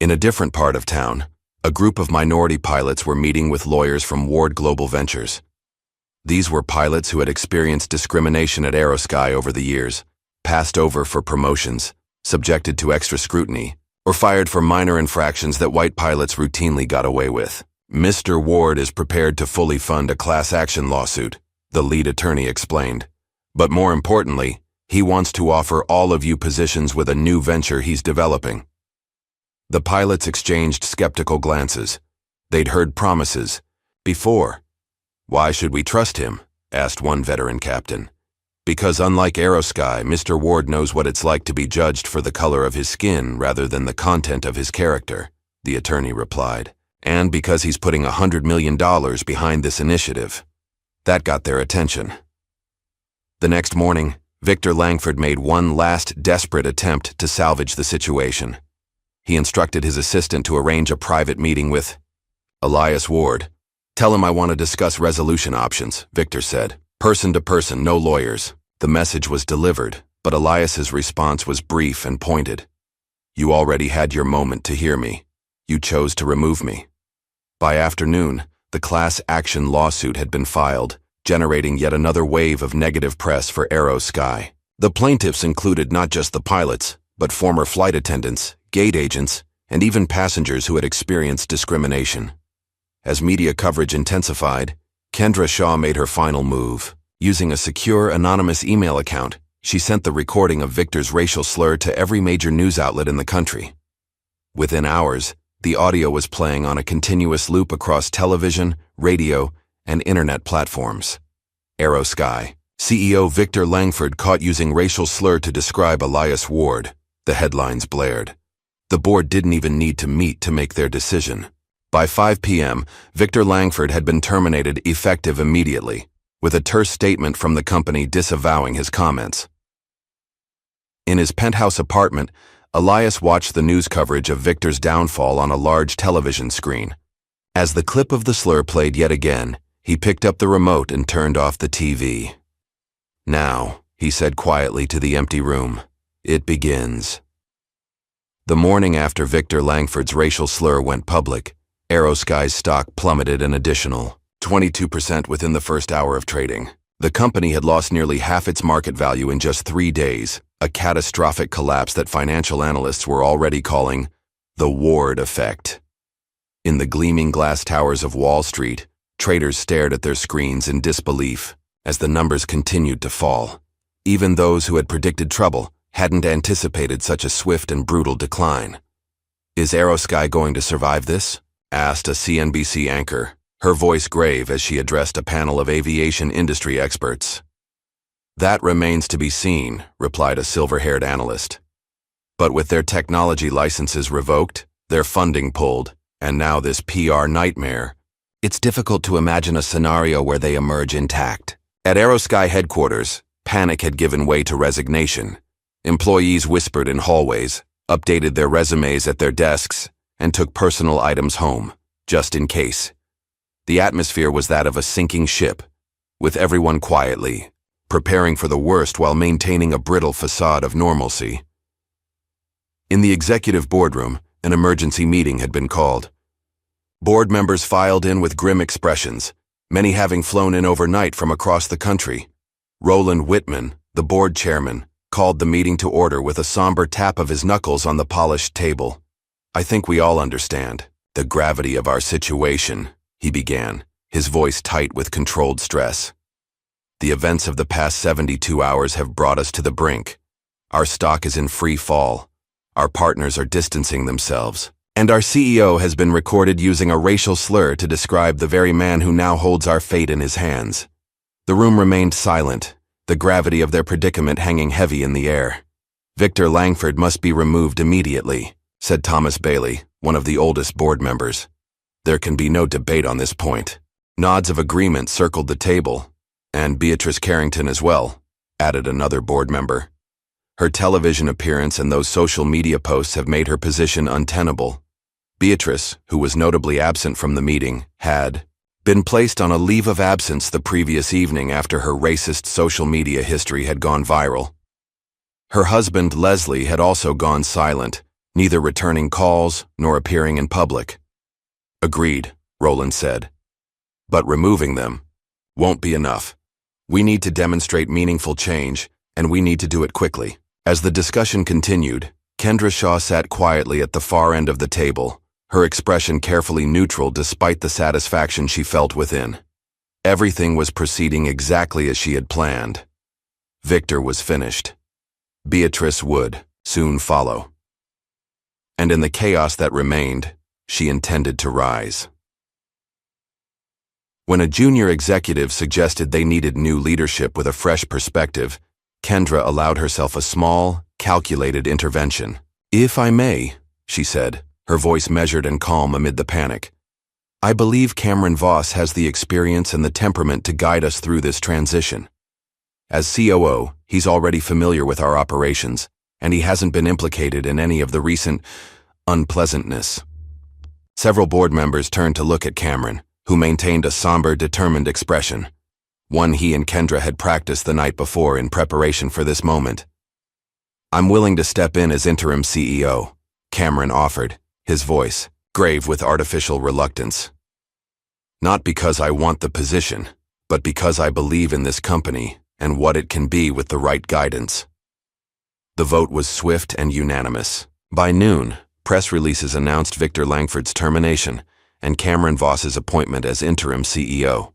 In a different part of town, a group of minority pilots were meeting with lawyers from Ward Global Ventures. These were pilots who had experienced discrimination at HeartScars over the years, passed over for promotions, subjected to extra scrutiny, or fired for minor infractions that white pilots routinely got away with. "Mr. Ward is prepared to fully fund a class action lawsuit," the lead attorney explained. "But more importantly, he wants to offer all of you positions with a new venture he's developing." The pilots exchanged skeptical glances. They'd heard promises before. "Why should we trust him?" asked one veteran captain. "Because unlike HeartScars, Mr. Ward knows what it's like to be judged for the color of his skin rather than the content of his character," the attorney replied. And because he's putting $100 million behind this initiative. That got their attention. The next morning, Victor Langford made one last desperate attempt to salvage the situation. He instructed his assistant to arrange a private meeting with Elias Ward. "Tell him I want to discuss resolution options," Victor said. "Person to person, no lawyers." The message was delivered, but Elias's response was brief and pointed. "You already had your moment to hear me. You chose to remove me." By afternoon, the class action lawsuit had been filed, generating yet another wave of negative press for HeartScars. The plaintiffs included not just the pilots, but former flight attendants, gate agents, and even passengers who had experienced discrimination. As media coverage intensified, Kendra Shaw made her final move. Using a secure, anonymous email account, she sent the recording of Victor's racial slur to every major news outlet in the country. Within hours, the audio was playing on a continuous loop across television, radio, and internet platforms. HeartScars CEO Victor Langford caught using racial slur to describe Elias Ward. The headlines blared. The board didn't even need to meet to make their decision. By 5 p.m., Victor Langford had been terminated effective immediately, with a terse statement from the company disavowing his comments. In his penthouse apartment, Elias watched the news coverage of Victor's downfall on a large television screen. As the clip of the slur played yet again, he picked up the remote and turned off the TV. "Now," he said quietly to the empty room, "it begins." The morning after Victor Langford's racial slur went public, HeartScars stock plummeted an additional 22% within the first hour of trading. The company had lost nearly half its market value in just 3 days, a catastrophic collapse that financial analysts were already calling the Ward effect. In the gleaming glass towers of Wall Street, traders stared at their screens in disbelief as the numbers continued to fall. Even those who had predicted trouble hadn't anticipated such a swift and brutal decline. "Is HeartScars going to survive this?" asked a CNBC anchor, her voice grave as she addressed a panel of aviation industry experts. "That remains to be seen," replied a silver-haired analyst. "But with their technology licenses revoked, their funding pulled, and now this PR nightmare, it's difficult to imagine a scenario where they emerge intact." At HeartScars headquarters, panic had given way to resignation. Employees whispered in hallways, updated their resumes at their desks, and took personal items home, just in case. The atmosphere was that of a sinking ship, with everyone quietly, preparing for the worst while maintaining a brittle facade of normalcy. In the executive boardroom, an emergency meeting had been called. Board members filed in with grim expressions, many having flown in overnight from across the country. Roland Whitman, the board chairman, called the meeting to order with a somber tap of his knuckles on the polished table. "I think we all understand the gravity of our situation," he began, his voice tight with controlled stress. "The events of the past 72 hours have brought us to the brink. Our stock is in free fall. Our partners are distancing themselves. And our CEO has been recorded using a racial slur to describe the very man who now holds our fate in his hands." The room remained silent, the gravity of their predicament hanging heavy in the air. "Victor Langford must be removed immediately," said Thomas Bailey, one of the oldest board members. "There can be no debate on this point." Nods of agreement circled the table, and Beatrice Carrington as well, added another board member. Her television appearance and those social media posts have made her position untenable. Beatrice, who was notably absent from the meeting, had been placed on a leave of absence the previous evening after her racist social media history had gone viral. Her husband, Leslie, had also gone silent, neither returning calls nor appearing in public. "Agreed," Roland said. "But removing them won't be enough. We need to demonstrate meaningful change, and we need to do it quickly." As the discussion continued, Kendra Shaw sat quietly at the far end of the table, her expression carefully neutral despite the satisfaction she felt within. Everything was proceeding exactly as she had planned. Victor was finished. Beatrice would soon follow. And in the chaos that remained, she intended to rise. When a junior executive suggested they needed new leadership with a fresh perspective, Kendra allowed herself a small, calculated intervention. "If I may," she said, her voice measured and calm amid the panic, I believe Cameron Voss has the experience and the temperament to guide us through this transition. As COO, he's already familiar with our operations, and he hasn't been implicated in any of the recent unpleasantness. Several board members turned to look at Cameron, who maintained a somber, determined expression, one he and Kendra had practiced the night before in preparation for this moment. I'm willing to step in as interim CEO, Cameron offered, his voice grave with artificial reluctance. Not because I want the position, but because I believe in this company and what it can be with the right guidance. The vote was swift and unanimous. By noon, press releases announced Victor Langford's termination and Cameron Voss's appointment as interim CEO.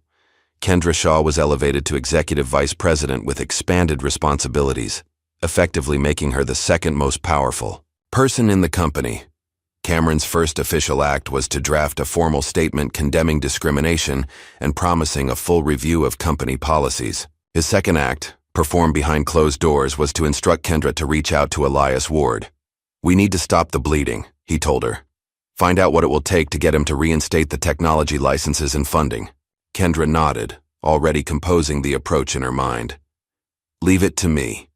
Kendra Shaw was elevated to executive vice president with expanded responsibilities, effectively making her the second most powerful person in the company. Cameron's first official act was to draft a formal statement condemning discrimination and promising a full review of company policies. His second act, performed behind closed doors, was to instruct Kendra to reach out to Elias Ward. We need to stop the bleeding, he told her. Find out what it will take to get him to reinstate the technology licenses and funding. Kendra nodded, already composing the approach in her mind. Leave it to me.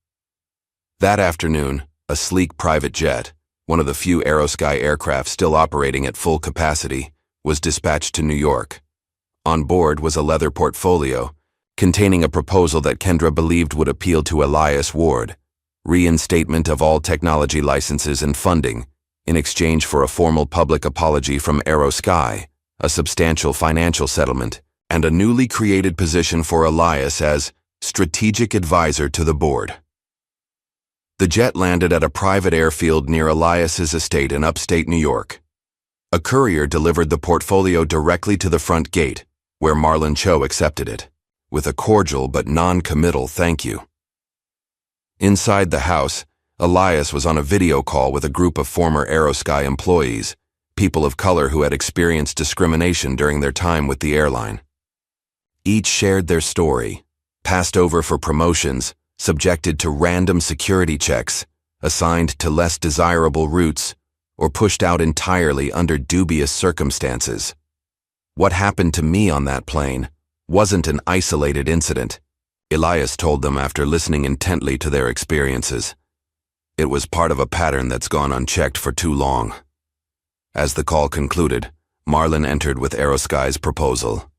That afternoon, a sleek private jet, one of the few HeartScars aircraft still operating at full capacity, was dispatched to New York. On board was a leather portfolio containing a proposal that Kendra believed would appeal to Elias Ward: reinstatement of all technology licenses and funding, in exchange for a formal public apology from HeartScars, a substantial financial settlement, and a newly created position for Elias as strategic advisor to the board. The jet landed at a private airfield near Elias's estate in upstate New York. A courier delivered the portfolio directly to the front gate, where Marlon Cho accepted it, with a cordial but non-committal thank you. Inside the house, Elias was on a video call with a group of former HeartScars employees, people of color who had experienced discrimination during their time with the airline. Each shared their story, passed over for promotions, subjected to random security checks, assigned to less desirable routes, or pushed out entirely under dubious circumstances. What happened to me on that plane wasn't an isolated incident, Elias told them after listening intently to their experiences. It was part of a pattern that's gone unchecked for too long. As the call concluded, Marlon entered with HeartScars' proposal.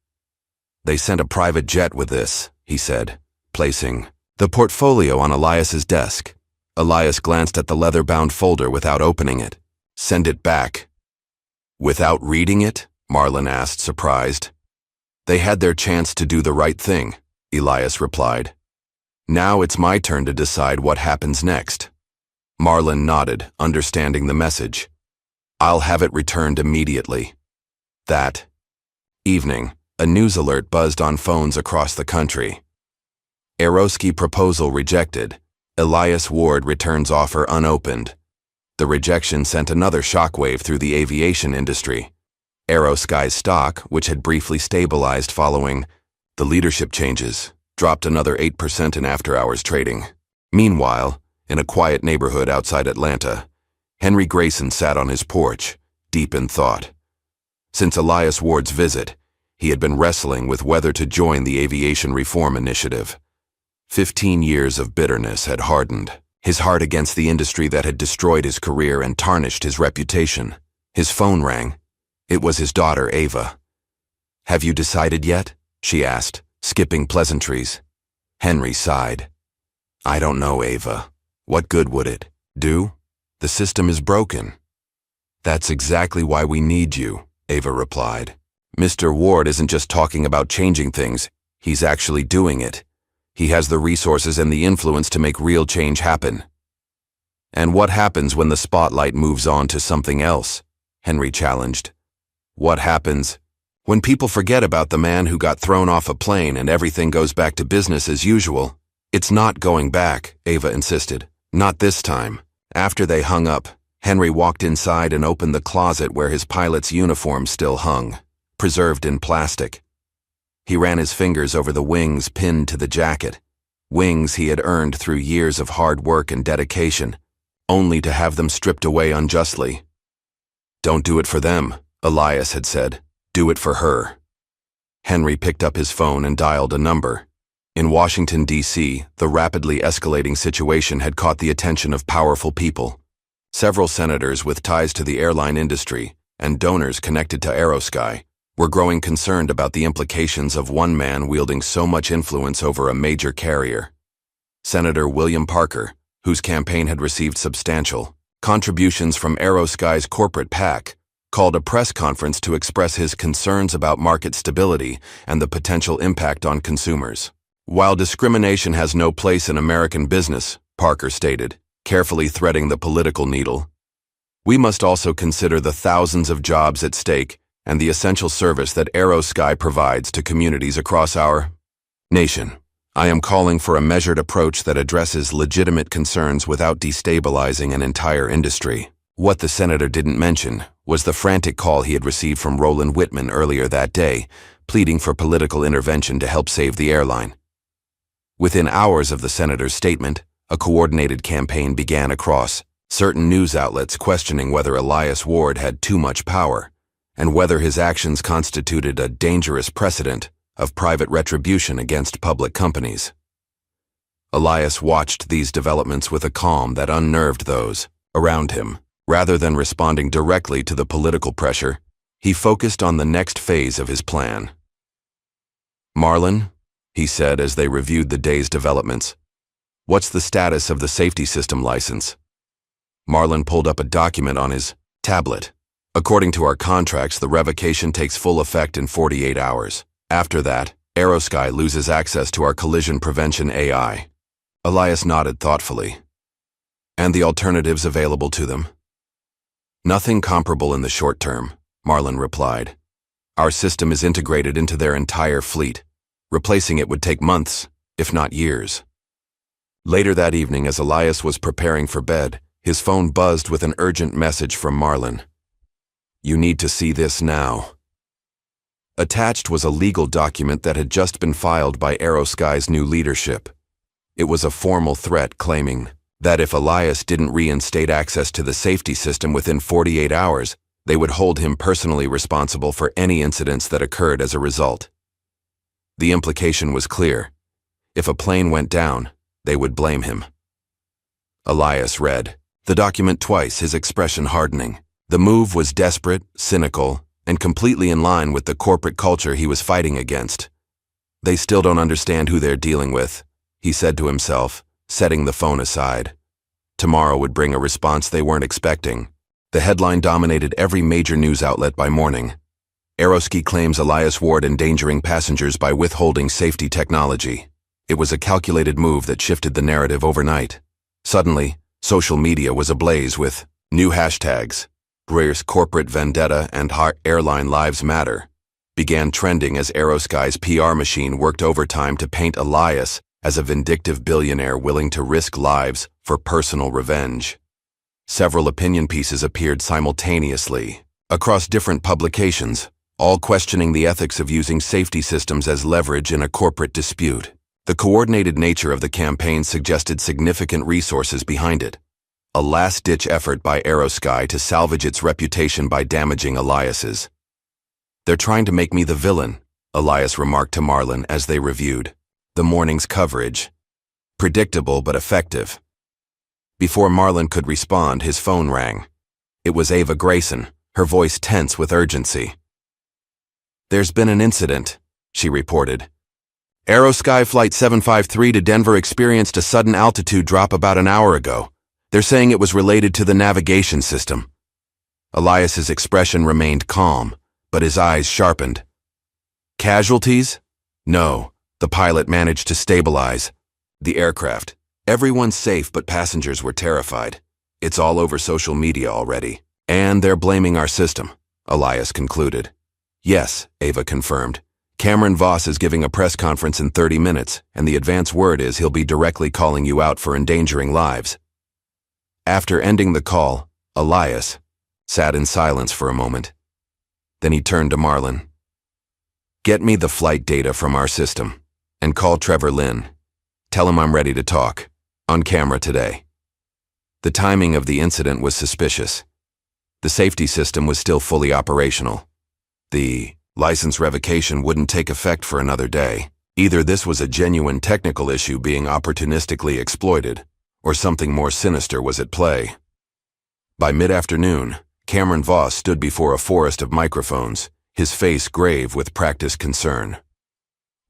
They sent a private jet with this, he said, placing the portfolio on Elias's desk. Elias glanced at the leather-bound folder without opening it. Send it back. Without reading it? Marlon asked, surprised. They had their chance to do the right thing, Elias replied. Now it's my turn to decide what happens next. Marlon nodded, understanding the message. I'll have it returned immediately. That evening, a news alert buzzed on phones across the country. HeartScars proposal rejected. Elias Ward returns offer unopened. The rejection sent another shockwave through the aviation industry. HeartScars stock, which had briefly stabilized following the leadership changes, dropped another 8% in after-hours trading. Meanwhile, in a quiet neighborhood outside Atlanta, Henry Grayson sat on his porch, deep in thought. Since Elias Ward's visit, he had been wrestling with whether to join the aviation reform initiative. 15 years of bitterness had hardened his heart against the industry that had destroyed his career and tarnished his reputation. His phone rang. It was his daughter, Ava. Have you decided yet? She asked, skipping pleasantries. Henry sighed. I don't know, Ava. What good would it do? The system is broken. That's exactly why we need you, Ava replied. Mr. Ward isn't just talking about changing things, he's actually doing it. He has the resources and the influence to make real change happen. And what happens when the spotlight moves on to something else? Henry challenged. What happens when people forget about the man who got thrown off a plane and everything goes back to business as usual? It's not going back, Ava insisted. Not this time. After they hung up, Henry walked inside and opened the closet where his pilot's uniform still hung, preserved in plastic. He ran his fingers over the wings pinned to the jacket, wings he had earned through years of hard work and dedication, only to have them stripped away unjustly. Don't do it for them, Elias had said. Do it for her. Henry picked up his phone and dialed a number. In Washington, D.C., the rapidly escalating situation had caught the attention of powerful people. Several senators with ties to the airline industry and donors connected to HeartScars were growing concerned about the implications of one man wielding so much influence over a major carrier. Senator William Parker, whose campaign had received substantial contributions from HeartScars' corporate PAC, called a press conference to express his concerns about market stability and the potential impact on consumers. While discrimination has no place in American business, Parker stated, carefully threading the political needle, we must also consider the thousands of jobs at stake and the essential service that HeartScars provides to communities across our nation. I am calling for a measured approach that addresses legitimate concerns without destabilizing an entire industry. What the senator didn't mention was the frantic call he had received from Roland Whitman earlier that day, pleading for political intervention to help save the airline. Within hours of the senator's statement, a coordinated campaign began across certain news outlets questioning whether Elias Ward had too much power and whether his actions constituted a dangerous precedent of private retribution against public companies. Elias watched these developments with a calm that unnerved those around him. Rather than responding directly to the political pressure, he focused on the next phase of his plan. Marlon, he said as they reviewed the day's developments, what's the status of the safety system license? Marlon pulled up a document on his tablet. According to our contracts, the revocation takes full effect in 48 hours. After that, HeartScars loses access to our collision prevention AI. Elias nodded thoughtfully. And the alternatives available to them? Nothing comparable in the short term, Marlon replied. Our system is integrated into their entire fleet. Replacing it would take months, if not years. Later that evening, as Elias was preparing for bed, his phone buzzed with an urgent message from Marlon. You need to see this now. Attached was a legal document that had just been filed by HeartScars' new leadership. It was a formal threat claiming that if Elias didn't reinstate access to the safety system within 48 hours, they would hold him personally responsible for any incidents that occurred as a result. The implication was clear. If a plane went down, they would blame him. Elias read the document twice, his expression hardening. The move was desperate, cynical, and completely in line with the corporate culture he was fighting against. They still don't understand who they're dealing with, he said to himself, setting the phone aside. Tomorrow would bring a response they weren't expecting. The headline dominated every major news outlet by morning. HeartScars claims Elias Ward endangering passengers by withholding safety technology. It was a calculated move that shifted the narrative overnight. Suddenly, social media was ablaze with new hashtags. Breer's corporate vendetta and airline lives matter began trending as HeartScars' PR machine worked overtime to paint Elias as a vindictive billionaire willing to risk lives for personal revenge. Several opinion pieces appeared simultaneously across different publications, all questioning the ethics of using safety systems as leverage in a corporate dispute. The coordinated nature of the campaign suggested significant resources behind it, a last-ditch effort by HeartScars to salvage its reputation by damaging Elias's. They're trying to make me the villain, Elias remarked to Marlon as they reviewed the morning's coverage. Predictable but effective. Before Marlon could respond, his phone rang. It was Ava Grayson, her voice tense with urgency. There's been an incident, she reported. HeartScars Flight 753 to Denver experienced a sudden altitude drop about an hour ago. They're saying it was related to the navigation system. Elias's expression remained calm, but his eyes sharpened. Casualties? No. The pilot managed to stabilize the aircraft. Everyone's safe, but passengers were terrified. It's all over social media already. And they're blaming our system, Elias concluded. Yes, Ava confirmed. Cameron Voss is giving a press conference in 30 minutes, and the advance word is he'll be directly calling you out for endangering lives. After ending the call, Elias sat in silence for a moment. Then he turned to Marlon. Get me the flight data from our system. And call Trevor Lynn. Tell him I'm ready to talk. On camera today. The timing of the incident was suspicious. The safety system was still fully operational. The License revocation wouldn't take effect for another day. Either this was a genuine technical issue being opportunistically exploited, or something more sinister was at play. By mid-afternoon, Cameron Voss stood before a forest of microphones, his face grave with practiced concern.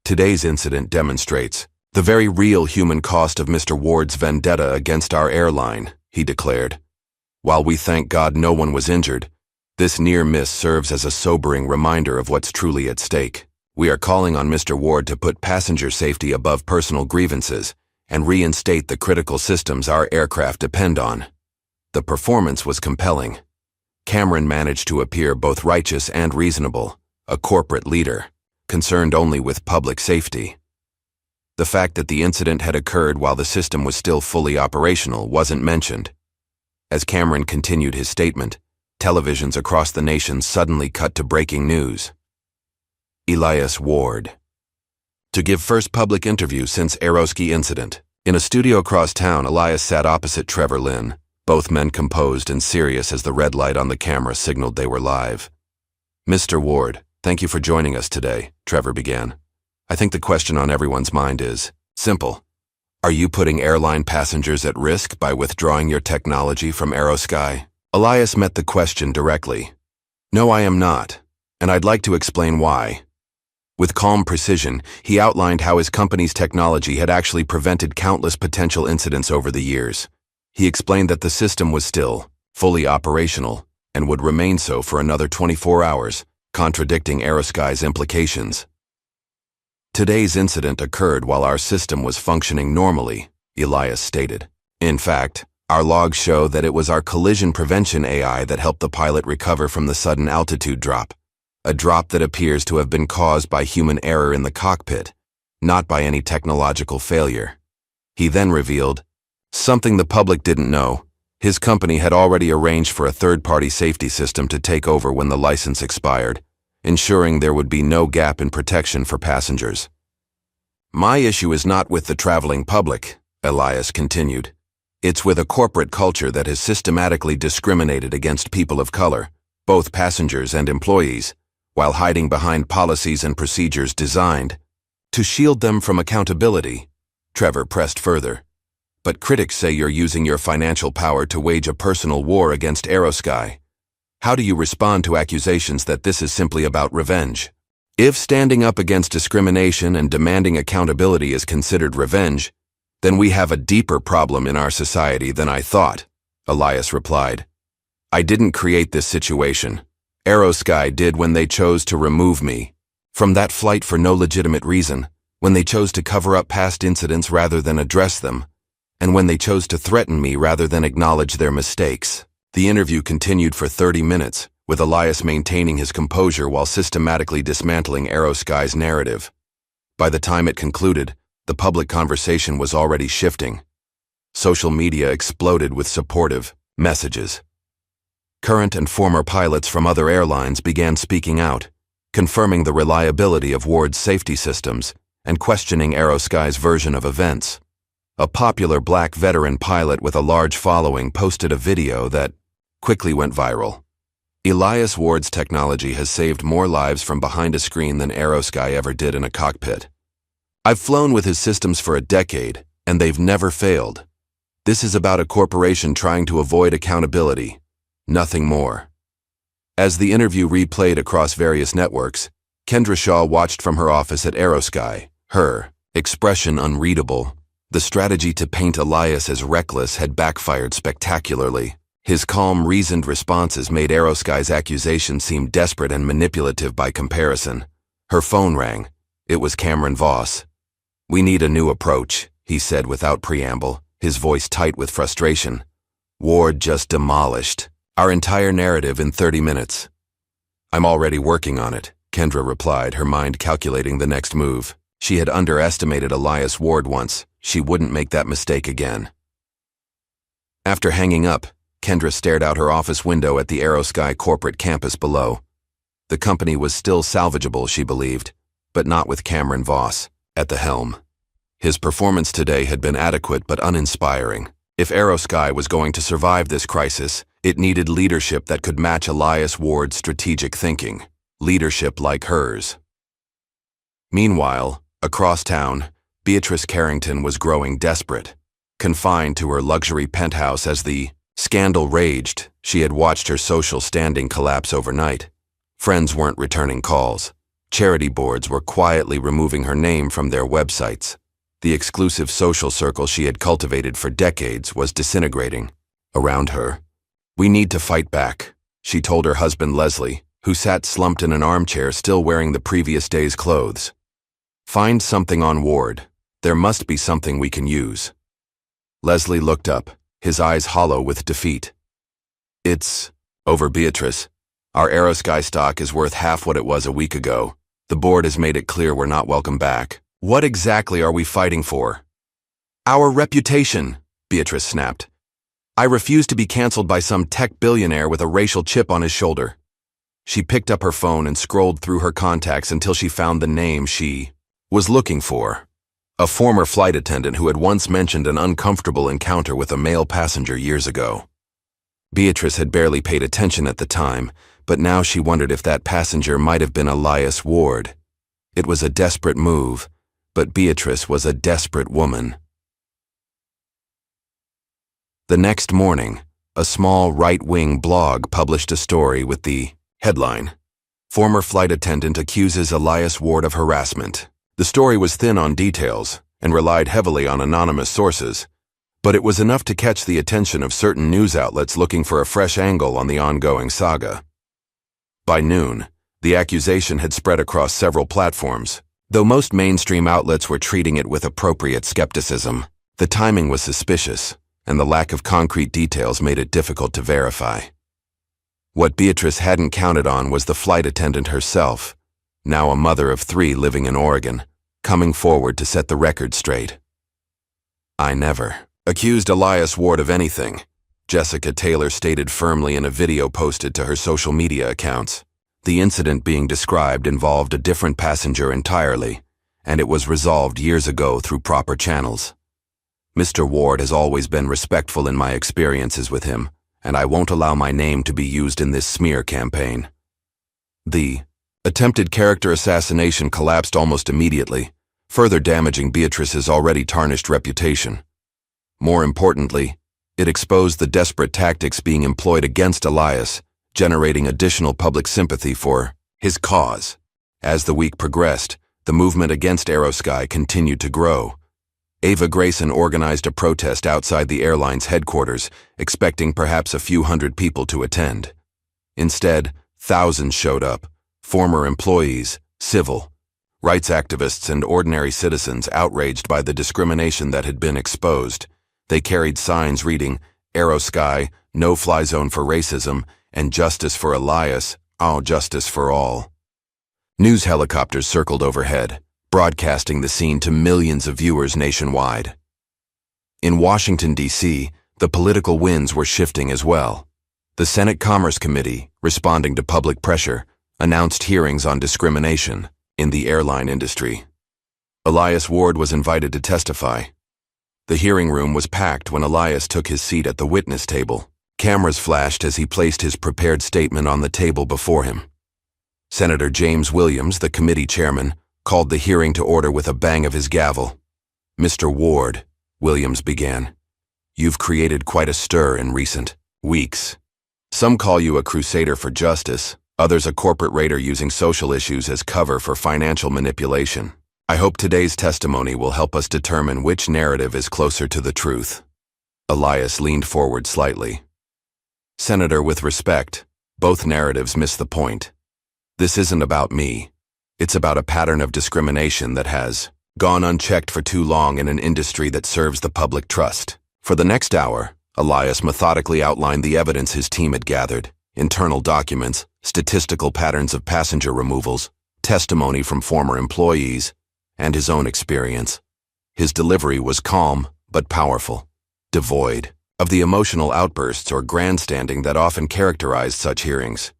Today's incident demonstrates the very real human cost of Mr. Ward's vendetta against our airline, he declared. While we thank God no one was injured, this near miss serves as a sobering reminder of what's truly at stake. We are calling on Mr. Ward to put passenger safety above personal grievances and reinstate the critical systems our aircraft depend on. The performance was compelling. Cameron managed to appear both righteous and reasonable, a corporate leader, concerned only with public safety. The fact that the incident had occurred while the system was still fully operational wasn't mentioned. As Cameron continued his statement, televisions across the nation suddenly cut to breaking news. Elias Ward. To give first public interview since Aeroski incident. In a studio across town, Elias sat opposite Trevor Lynn, both men composed and serious as the red light on the camera signaled they were live. Mr. Ward, thank you for joining us today, Trevor began. I think the question on everyone's mind is simple. Are you putting airline passengers at risk by withdrawing your technology from Aerosky? Elias met the question directly. No, I am not, and I'd like to explain why. With calm precision, he outlined how his company's technology had actually prevented countless potential incidents over the years. He explained that the system was still fully operational and would remain so for another 24 hours, contradicting Aerosky's implications. Today's incident occurred while our system was functioning normally, Elias stated. In fact, our logs show that it was our collision prevention AI that helped the pilot recover from the sudden altitude drop, a drop that appears to have been caused by human error in the cockpit, not by any technological failure. He then revealed something the public didn't know. His company had already arranged for a third-party safety system to take over when the license expired, ensuring there would be no gap in protection for passengers. My issue is not with the traveling public, Elias continued. It's with a corporate culture that has systematically discriminated against people of color, both passengers and employees, while hiding behind policies and procedures designed to shield them from accountability, Trevor pressed further. But critics say you're using your financial power to wage a personal war against Aerosky. How do you respond to accusations that this is simply about revenge? If standing up against discrimination and demanding accountability is considered revenge, then we have a deeper problem in our society than I thought, Elias replied. I didn't create this situation. Aerosky did when they chose to remove me from that flight for no legitimate reason, when they chose to cover up past incidents rather than address them, and when they chose to threaten me rather than acknowledge their mistakes. The interview continued for 30 minutes, with Elias maintaining his composure while systematically dismantling Aerosky's narrative. By the time it concluded, the public conversation was already shifting. Social media exploded with supportive messages. Current and former pilots from other airlines began speaking out, confirming the reliability of Ward's safety systems and questioning Aerosky's version of events. A popular black veteran pilot with a large following posted a video that quickly went viral. Elias Ward's technology has saved more lives from behind a screen than Aerosky ever did in a cockpit. I've flown with his systems for a decade, and they've never failed. This is about a corporation trying to avoid accountability, nothing more. As the interview replayed across various networks, Kendra Shaw watched from her office at Aerosky, her expression unreadable. The strategy to paint Elias as reckless had backfired spectacularly. His calm, reasoned responses made Aerosky's accusation seem desperate and manipulative by comparison. Her phone rang. It was Cameron Voss. We need a new approach, he said without preamble, his voice tight with frustration. Ward just demolished our entire narrative in 30 minutes. I'm already working on it, Kendra replied, her mind calculating the next move. She had underestimated Elias Ward once. She wouldn't make that mistake again. After hanging up, Kendra stared out her office window at the Aerosky corporate campus below. The company was still salvageable, she believed, but not with Cameron Voss at the helm. His performance today had been adequate but uninspiring. If Aerosky was going to survive this crisis, it needed leadership that could match Elias Ward's strategic thinking. leadership like hers. Meanwhile, across town, Beatrice Carrington was growing desperate. Confined to her luxury penthouse as the scandal raged, she had watched her social standing collapse overnight. Friends weren't returning calls. Charity boards were quietly removing her name from their websites. The exclusive social circle she had cultivated for decades was disintegrating around her. "We need to fight back," she told her husband Leslie, who sat slumped in an armchair still wearing the previous day's clothes. "Find something on Ward. There must be something we can use." Leslie looked up, his eyes hollow with defeat. "It's over, Beatrice. Our HeartScars stock is worth half what it was a week ago. The board has made it clear we're not welcome back. What exactly are we fighting for?" "Our reputation," Beatrice snapped. "I refuse to be canceled by some tech billionaire with a racial chip on his shoulder." She picked up her phone and scrolled through her contacts until she found the name she was looking for. A former flight attendant who had once mentioned an uncomfortable encounter with a male passenger years ago. Beatrice had barely paid attention at the time, but now she wondered if that passenger might have been Elias Ward. It was a desperate move, but Beatrice was a desperate woman. The next morning, a small right-wing blog published a story with the headline, "Former Flight Attendant Accuses Elias Ward of Harassment." The story was thin on details and relied heavily on anonymous sources, but it was enough to catch the attention of certain news outlets looking for a fresh angle on the ongoing saga. By noon, the accusation had spread across several platforms. Though most mainstream outlets were treating it with appropriate skepticism, the timing was suspicious, and the lack of concrete details made it difficult to verify. What Beatrice hadn't counted on was the flight attendant herself, now a mother of 3 living in Oregon, coming forward to set the record straight. "I never accused Elias Ward of anything," Jessica Taylor stated firmly in a video posted to her social media accounts. The incident being described involved a different passenger entirely, and it was resolved years ago through proper channels. "Mr. Ward has always been respectful in my experiences with him, and I won't allow my name to be used in this smear campaign." The attempted character assassination collapsed almost immediately, further damaging Beatrice's already tarnished reputation. More importantly, it exposed the desperate tactics being employed against Elias, generating additional public sympathy for his cause. As the week progressed, the movement against HeartScars continued to grow. Ava Grayson organized a protest outside the airline's headquarters, expecting perhaps a few hundred people to attend. Instead, thousands showed up, former employees, civil rights activists, and ordinary citizens outraged by the discrimination that had been exposed. They carried signs reading, "HeartScars, no-fly zone for racism," and "Justice for Elias, oh, justice for all." News helicopters circled overhead, broadcasting the scene to millions of viewers nationwide. In Washington, D.C., the political winds were shifting as well. The Senate Commerce Committee, responding to public pressure, announced hearings on discrimination in the airline industry. Elias Ward was invited to testify. The hearing room was packed when Elias took his seat at the witness table. Cameras flashed as he placed his prepared statement on the table before him. Senator James Williams, the committee chairman, called the hearing to order with a bang of his gavel. "Mr. Ward," Williams began, "you've created quite a stir in recent weeks. Some call you a crusader for justice, others a corporate raider using social issues as cover for financial manipulation. I hope today's testimony will help us determine which narrative is closer to the truth." Elias leaned forward slightly. "Senator, with respect, both narratives miss the point. This isn't about me. It's about a pattern of discrimination that has gone unchecked for too long in an industry that serves the public trust." For the next hour, Elias methodically outlined the evidence his team had gathered: internal documents, statistical patterns of passenger removals, testimony from former employees, and his own experience. His delivery was calm but powerful, devoid of the emotional outbursts or grandstanding that often characterized such hearings.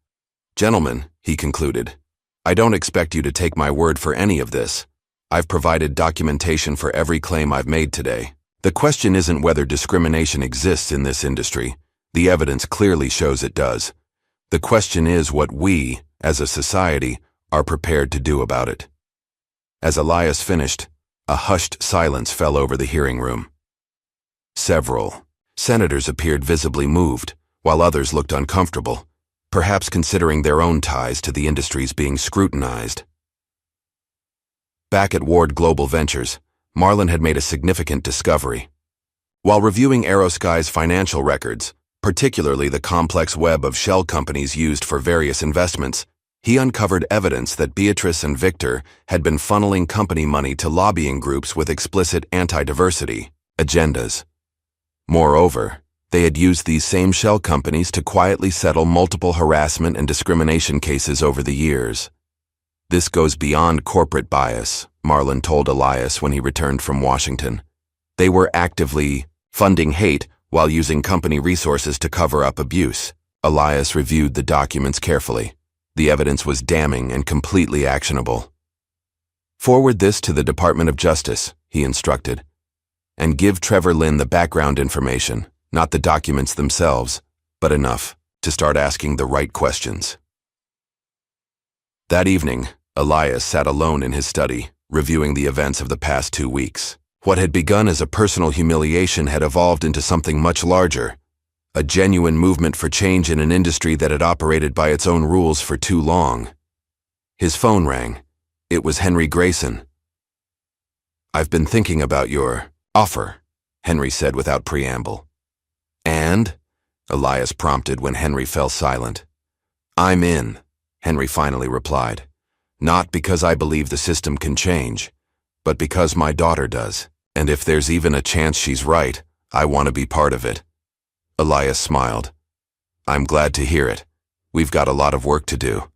"Gentlemen," he concluded, "I don't expect you to take my word for any of this. I've provided documentation for every claim I've made today. The question isn't whether discrimination exists in this industry. The evidence clearly shows it does. The question is what we, as a society, are prepared to do about it. As Elias finished, a hushed silence fell over the hearing room. Several senators appeared visibly moved, while others looked uncomfortable, perhaps considering their own ties to the industries being scrutinized. Back at Ward Global Ventures, Marlon had made a significant discovery. While reviewing HeartScars' financial records, particularly the complex web of shell companies used for various investments, he uncovered evidence that Beatrice and Victor had been funneling company money to lobbying groups with explicit anti-diversity agendas. Moreover, they had used these same shell companies to quietly settle multiple harassment and discrimination cases over the years. This goes beyond corporate bias, Marlon told Elias when he returned from Washington. They were actively funding hate while using company resources to cover up abuse. Elias reviewed the documents carefully. The evidence was damning and completely actionable. "Forward this to the Department of Justice," he instructed, "and give Trevor Lynn the background information, not the documents themselves, but enough to start asking the right questions." That evening, Elias sat alone in his study, reviewing the events of the past 2 weeks. What had begun as a personal humiliation had evolved into something much larger, a genuine movement for change in an industry that had operated by its own rules for too long. His phone rang. It was Henry Grayson. "I've been thinking about your offer," Henry said without preamble. "And?" Elias prompted when Henry fell silent. "I'm in," Henry finally replied. "Not because I believe the system can change, but because my daughter does. And if there's even a chance she's right, I want to be part of it." Elias smiled. "I'm glad to hear it. We've got a lot of work to do."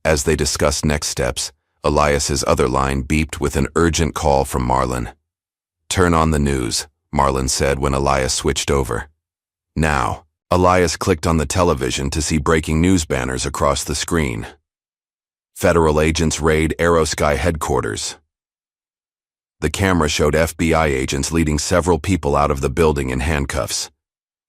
As they discussed next steps, Elias's other line beeped with an urgent call from Marlon. "Turn on the news," Marlon said when Elias switched over. Now, Elias clicked on the television to see breaking news banners across the screen. Federal agents raid HeartScars headquarters. The camera showed FBI agents leading several people out of the building in handcuffs.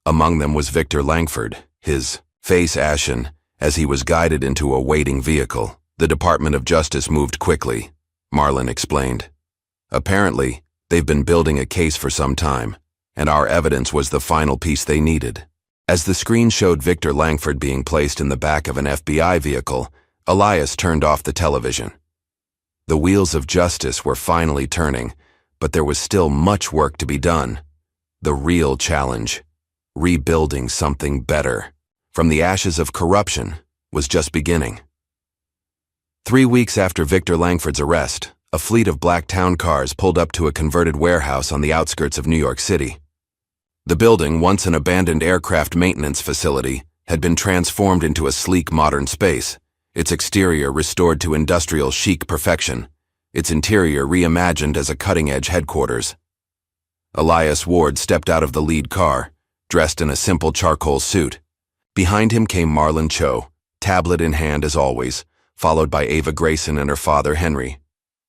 Among them was Victor Langford, his face ashen, as he was guided into a waiting vehicle. The Department of Justice moved quickly, Marlon explained. "Apparently, they've been building a case for some time, and our evidence was the final piece they needed." As the screen showed Victor Langford being placed in the back of an FBI vehicle, Elias turned off the television. The wheels of justice were finally turning, but there was still much work to be done. The real challenge, rebuilding something better from the ashes of corruption, was just beginning. 3 weeks after Victor Langford's arrest, a fleet of black town cars pulled up to a converted warehouse on the outskirts of New York City. The building, once an abandoned aircraft maintenance facility, had been transformed into a sleek modern space, its exterior restored to industrial chic perfection, its interior reimagined as a cutting-edge headquarters. Elias Ward stepped out of the lead car, dressed in a simple charcoal suit. Behind him came Marlon Cho, tablet in hand as always, followed by Ava Grayson and her father Henry.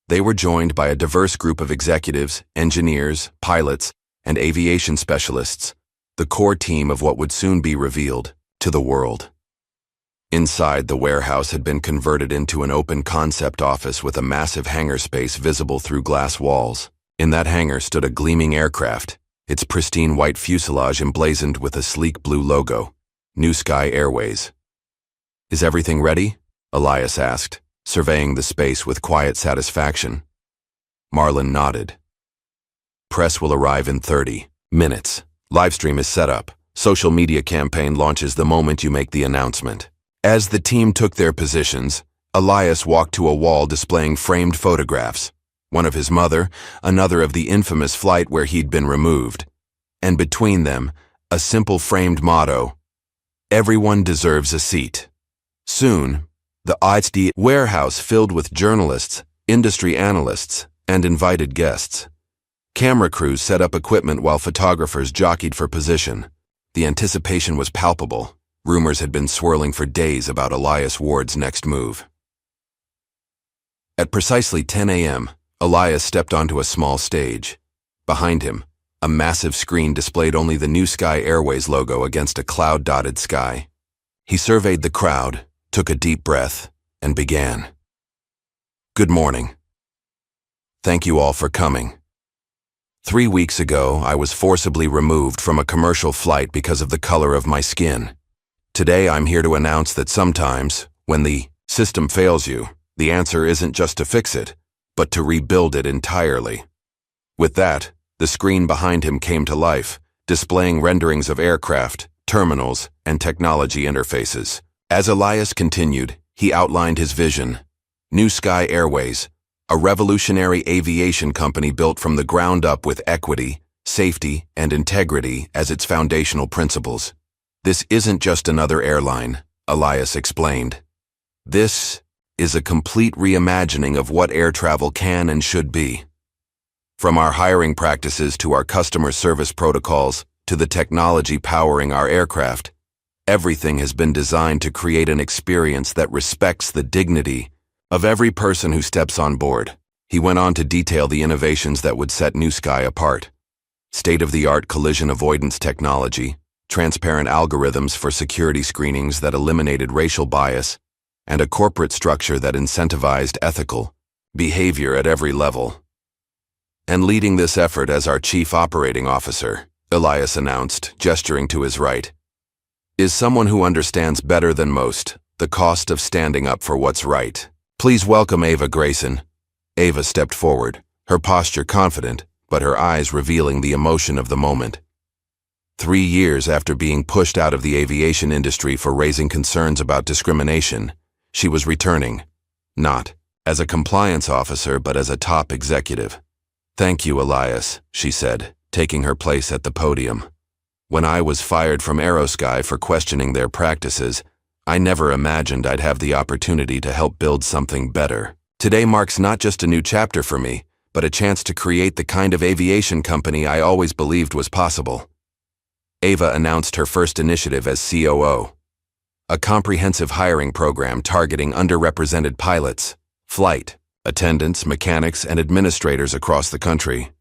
They were joined by a diverse group of executives, engineers, pilots, and aviation specialists, the core team of what would soon be revealed to the world. Inside, the warehouse had been converted into an open concept office with a massive hangar space visible through glass walls. In that hangar stood a gleaming aircraft, its pristine white fuselage emblazoned with a sleek blue logo, New Sky Airways. "Is everything ready?" Elias asked, surveying the space with quiet satisfaction. Marlon nodded. "Press will arrive in 30 minutes. Livestream is set up. Social media campaign launches the moment you make the announcement." As the team took their positions, Elias walked to a wall displaying framed photographs, one of his mother, another of the infamous flight where he'd been removed, and between them, a simple framed motto, "Everyone deserves a seat." Soon, the HeartScars warehouse filled with journalists, industry analysts, and invited guests. Camera crews set up equipment while photographers jockeyed for position. The anticipation was palpable. Rumors had been swirling for days about Elias Ward's next move. At precisely 10 a.m., Elias stepped onto a small stage. Behind him, a massive screen displayed only the New Sky Airways logo against a cloud-dotted sky. He surveyed the crowd, took a deep breath, and began. Good morning. Thank you all for coming. 3 weeks ago, I was forcibly removed from a commercial flight because of the color of my skin. Today, I'm here to announce that sometimes, when the system fails you, the answer isn't just to fix it, but to rebuild it entirely. With that, the screen behind him came to life, displaying renderings of aircraft, terminals, and technology interfaces. As Elias continued, he outlined his vision. New Sky Airways, a revolutionary aviation company built from the ground up with equity, safety, and integrity as its foundational principles. This isn't just another airline, Elias explained. This is a complete reimagining of what air travel can and should be. From our hiring practices to our customer service protocols to the technology powering our aircraft, everything has been designed to create an experience that respects the dignity of every person who steps on board. He went on to detail the innovations that would set New Sky apart. State-of-the-art collision avoidance technology, transparent algorithms for security screenings that eliminated racial bias, and a corporate structure that incentivized ethical behavior at every level. And leading this effort as our Chief Operating Officer, Elias announced, gesturing to his right, is someone who understands better than most the cost of standing up for what's right. Please welcome Ava Grayson. Ava stepped forward, her posture confident, but her eyes revealing the emotion of the moment. 3 years after being pushed out of the aviation industry for raising concerns about discrimination, she was returning, not as a compliance officer but as a top executive. Thank you, Elias, she said, taking her place at the podium. When I was fired from HeartScars for questioning their practices, I never imagined I'd have the opportunity to help build something better. Today marks not just a new chapter for me, but a chance to create the kind of aviation company I always believed was possible. Ava announced her first initiative as COO, a comprehensive hiring program targeting underrepresented pilots, flight attendants, mechanics, and administrators across the country.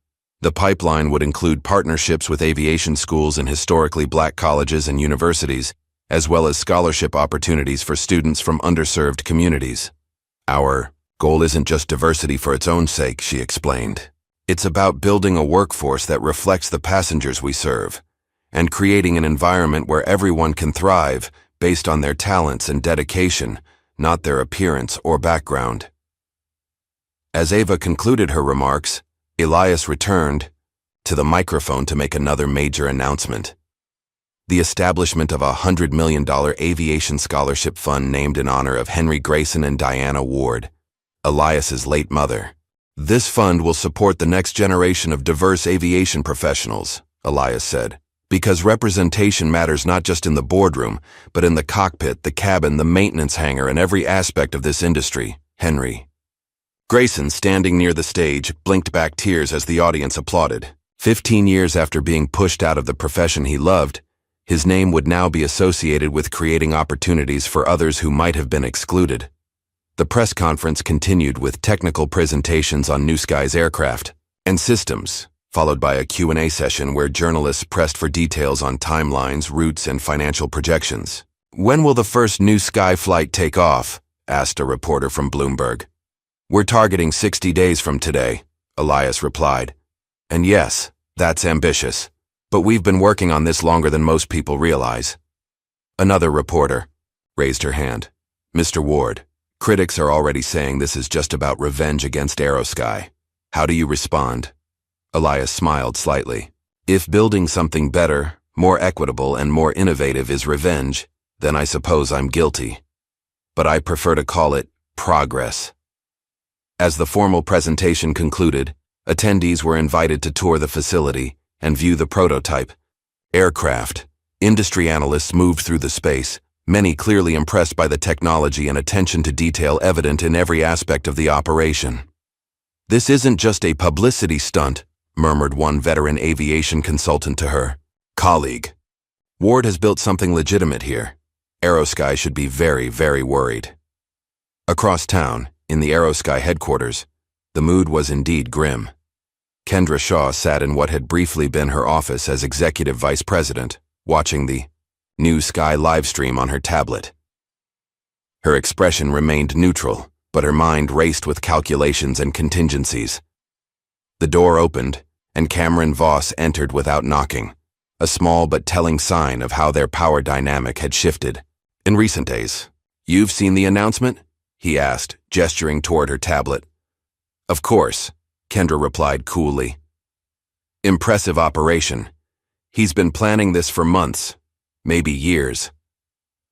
The pipeline would include partnerships with aviation schools and historically black colleges and universities, as well as scholarship opportunities for students from underserved communities. Our goal isn't just diversity for its own sake, she explained. It's about building a workforce that reflects the passengers we serve, and creating an environment where everyone can thrive based on their talents and dedication, not their appearance or background. As Ava concluded her remarks, Elias returned to the microphone to make another major announcement. The establishment of a $100 million aviation scholarship fund named in honor of Henry Grayson and Diana Ward, Elias's late mother. This fund will support the next generation of diverse aviation professionals, Elias said, because representation matters not just in the boardroom, but in the cockpit, the cabin, the maintenance hangar, and every aspect of this industry. Henry Grayson, standing near the stage, blinked back tears as the audience applauded. 15 years after being pushed out of the profession he loved, his name would now be associated with creating opportunities for others who might have been excluded. The press conference continued with technical presentations on New Sky's aircraft and systems, followed by a Q&A session where journalists pressed for details on timelines, routes, and financial projections. "When will the first New Sky flight take off?" asked a reporter from Bloomberg. "We're targeting 60 days from today," Elias replied. "And yes, that's ambitious. But we've been working on this longer than most people realize." Another reporter raised her hand. "Mr. Ward, critics are already saying this is just about revenge against HeartScars. How do you respond?" Elias smiled slightly. "If building something better, more equitable, and more innovative is revenge, then I suppose I'm guilty. But I prefer to call it progress." As the formal presentation concluded, attendees were invited to tour the facility and view the prototype aircraft. Industry analysts moved through the space, many clearly impressed by the technology and attention to detail evident in every aspect of the operation. "This isn't just a publicity stunt," murmured one veteran aviation consultant to her colleague. "Ward has built something legitimate here. HeartScars should be very, very worried." Across town, in the HeartScars headquarters, the mood was indeed grim. Kendra Shaw sat in what had briefly been her office as executive vice president, watching the New Sky livestream on her tablet. Her expression remained neutral, but her mind raced with calculations and contingencies. The door opened, and Cameron Voss entered without knocking, a small but telling sign of how their power dynamic had shifted in recent days. "You've seen the announcement?" he asked, gesturing toward her tablet. "Of course," Kendra replied coolly. "Impressive operation. He's been planning this for months, maybe years."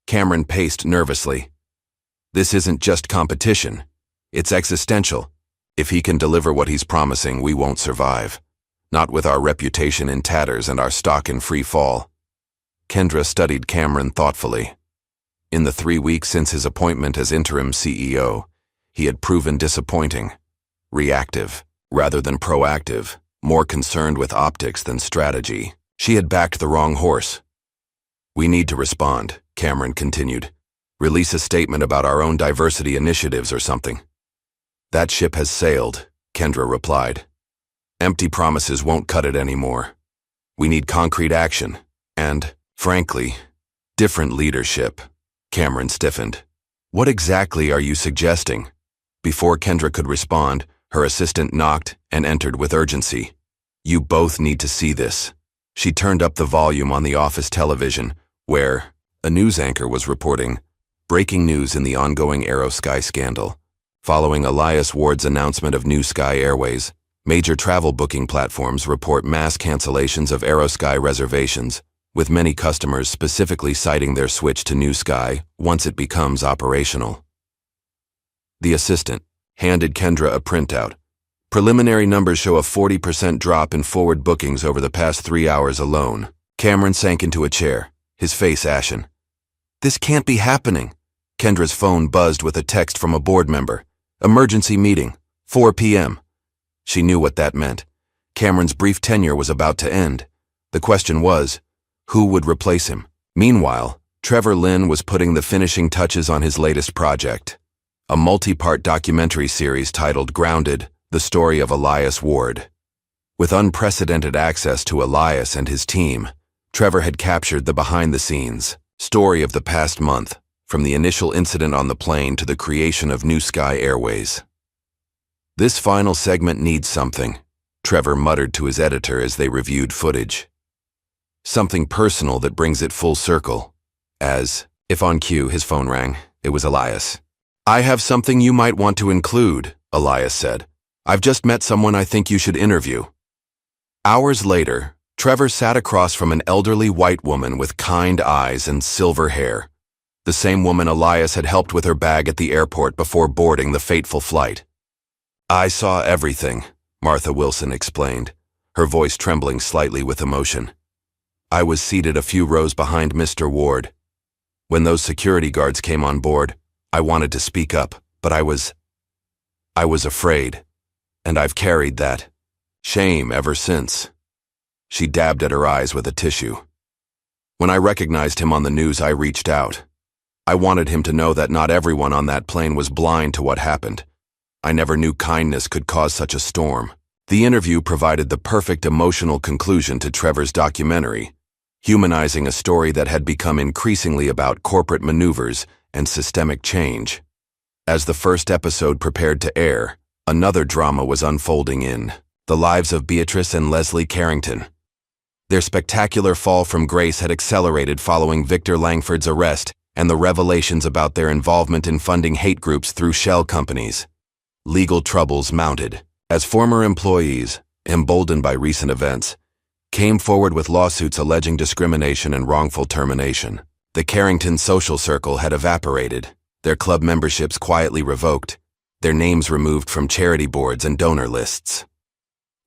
Cameron paced nervously. "This isn't just competition. It's existential. If he can deliver what he's promising, we won't survive. Not with our reputation in tatters and our stock in free fall." Kendra studied Cameron thoughtfully. In the 3 weeks since his appointment as interim CEO, he had proven disappointing, reactive rather than proactive, more concerned with optics than strategy. She had backed the wrong horse. "We need to respond," Cameron continued. "Release a statement about our own diversity initiatives or something." "That ship has sailed," Kendra replied. "Empty promises won't cut it anymore. We need concrete action and, frankly, different leadership." Cameron stiffened. "What exactly are you suggesting?" Before Kendra could respond, her assistant knocked and entered with urgency. "You both need to see this." She turned up the volume on the office television, where a news anchor was reporting breaking news in the ongoing HeartScars scandal. Following Elias Ward's announcement of New Sky Airways, major travel booking platforms report mass cancellations of HeartScars reservations, with many customers specifically citing their switch to New Sky once it becomes operational. The assistant handed Kendra a printout. "Preliminary numbers show a 40% drop in forward bookings over the past 3 hours alone." Cameron sank into a chair, his face ashen. "This can't be happening." Kendra's phone buzzed with a text from a board member. "Emergency meeting, 4 p.m. She knew what that meant. Cameron's brief tenure was about to end. The question was, who would replace him? Meanwhile, Trevor Lynn was putting the finishing touches on his latest project, a multi-part documentary series titled Grounded, the story of Elias Ward. With unprecedented access to Elias and his team, Trevor had captured the behind-the-scenes story of the past month, from the initial incident on the plane to the creation of New Sky Airways. "This final segment needs something," Trevor muttered to his editor as they reviewed footage. "Something personal that brings it full circle." As, if on cue, his phone rang, it was Elias. "I have something you might want to include," Elias said. "I've just met someone I think you should interview." Hours later, Trevor sat across from an elderly white woman with kind eyes and silver hair, the same woman Elias had helped with her bag at the airport before boarding the fateful flight. "I saw everything," Martha Wilson explained, her voice trembling slightly with emotion. "I was seated a few rows behind Mr. Ward. When those security guards came on board, I wanted to speak up, but I was afraid, and I've carried that shame ever since." She dabbed at her eyes with a tissue. "When I recognized him on the news, I reached out. I wanted him to know that not everyone on that plane was blind to what happened. I never knew kindness could cause such a storm." The interview provided the perfect emotional conclusion to Trevor's documentary, humanizing a story that had become increasingly about corporate maneuvers and systemic change. As the first episode prepared to air, another drama was unfolding in the lives of Beatrice and Leslie Carrington. Their spectacular fall from grace had accelerated following Victor Langford's arrest and the revelations about their involvement in funding hate groups through shell companies. Legal troubles mounted as former employees, emboldened by recent events, came forward with lawsuits alleging discrimination and wrongful termination. The Carrington social circle had evaporated, their club memberships quietly revoked, their names removed from charity boards and donor lists.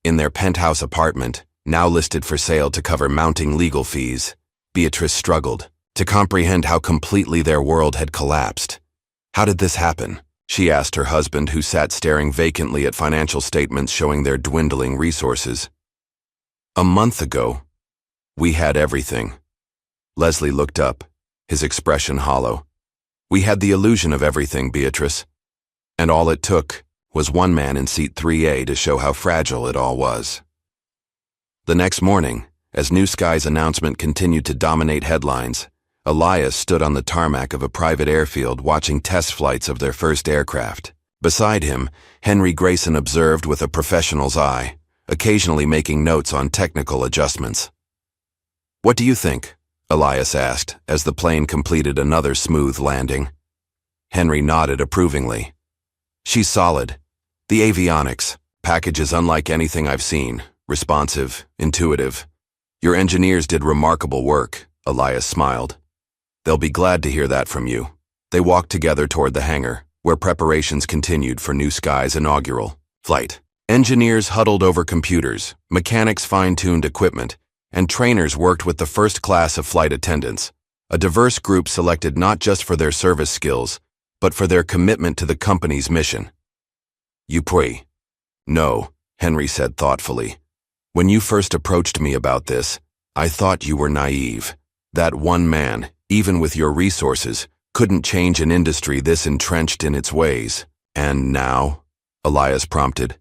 In their penthouse apartment, now listed for sale to cover mounting legal fees, Beatrice struggled to comprehend how completely their world had collapsed. "How did this happen?" she asked her husband, who sat staring vacantly at financial statements showing their dwindling resources. "A month ago, we had everything." Leslie looked up, his expression hollow. "We had the illusion of everything, Beatrice. And all it took was one man in seat 3A to show how fragile it all was." The next morning, as New Sky's announcement continued to dominate headlines, Elias stood on the tarmac of a private airfield watching test flights of their first aircraft. Beside him, Henry Grayson observed with a professional's eye, occasionally making notes on technical adjustments. "What do you think?" Elias asked, as the plane completed another smooth landing. Henry nodded approvingly. "She's solid. The avionics. Package is unlike anything I've seen. Responsive, intuitive. Your engineers did remarkable work," Elias smiled. "They'll be glad to hear that from you." They walked together toward the hangar, where preparations continued for New Sky's inaugural flight. Engineers huddled over computers, mechanics fine-tuned equipment, and trainers worked with the first class of flight attendants, a diverse group selected not just for their service skills, but for their commitment to the company's mission. "You pray." "No," Henry said thoughtfully. "When you first approached me about this, I thought you were naive. That one man, even with your resources, couldn't change an industry this entrenched in its ways. And now?" Elias prompted.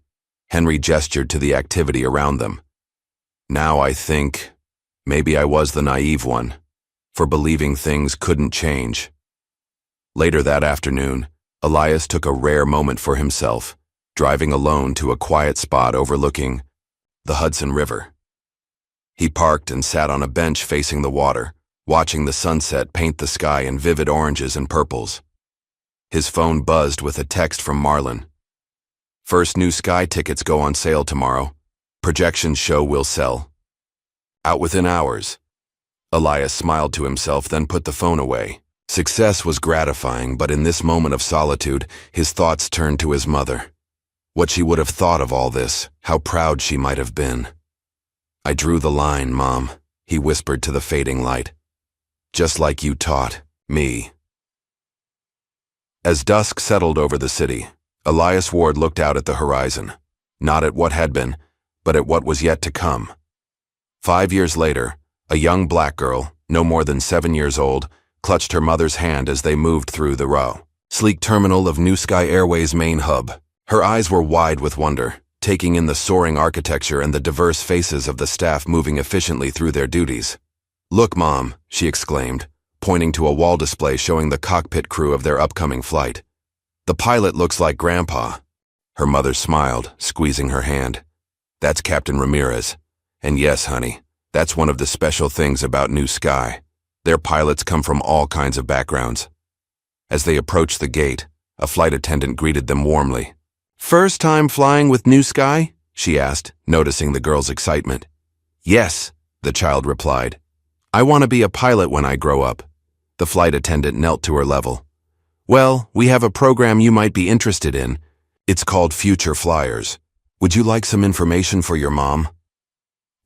Henry gestured to the activity around them. "Now I think maybe I was the naive one, for believing things couldn't change." Later that afternoon, Elias took a rare moment for himself, driving alone to a quiet spot overlooking the Hudson River. He parked and sat on a bench facing the water, watching the sunset paint the sky in vivid oranges and purples. His phone buzzed with a text from Marlon. "First New Sky tickets go on sale tomorrow. Projections show we'll sell out within hours." Elias smiled to himself, then put the phone away. Success was gratifying, but in this moment of solitude, his thoughts turned to his mother. What she would have thought of all this, how proud she might have been. "I drew the line, Mom," he whispered to the fading light. "Just like you taught me." As dusk settled over the city, Elias Ward looked out at the horizon, not at what had been, but at what was yet to come. 5 years later, a young black girl, no more than 7 years old, clutched her mother's hand as they moved through the sleek terminal of New Sky Airways' main hub. Her eyes were wide with wonder, taking in the soaring architecture and the diverse faces of the staff moving efficiently through their duties. "Look, Mom," she exclaimed, pointing to a wall display showing the cockpit crew of their upcoming flight. "The pilot looks like Grandpa." Her mother smiled, squeezing her hand. "That's Captain Ramirez. And yes, honey, that's one of the special things about New Sky. Their pilots come from all kinds of backgrounds." As they approached the gate, a flight attendant greeted them warmly. "First time flying with New Sky?" she asked, noticing the girl's excitement. "Yes," the child replied. "I want to be a pilot when I grow up." The flight attendant knelt to her level. "Well, we have a program you might be interested in. It's called Future Flyers. Would you like some information for your mom?"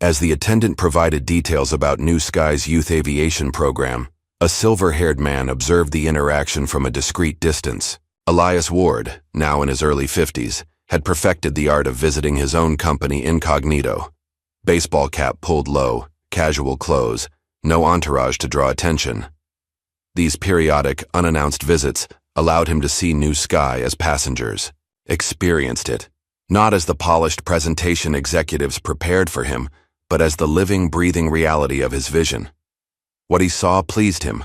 As the attendant provided details about New Sky's youth aviation program, a silver-haired man observed the interaction from a discreet distance. Elias Ward, now in his early 50s, had perfected the art of visiting his own company incognito. Baseball cap pulled low, casual clothes, no entourage to draw attention. These periodic, unannounced visits allowed him to see New Sky as passengers, experienced it, not as the polished presentation executives prepared for him, but as the living, breathing reality of his vision. What he saw pleased him.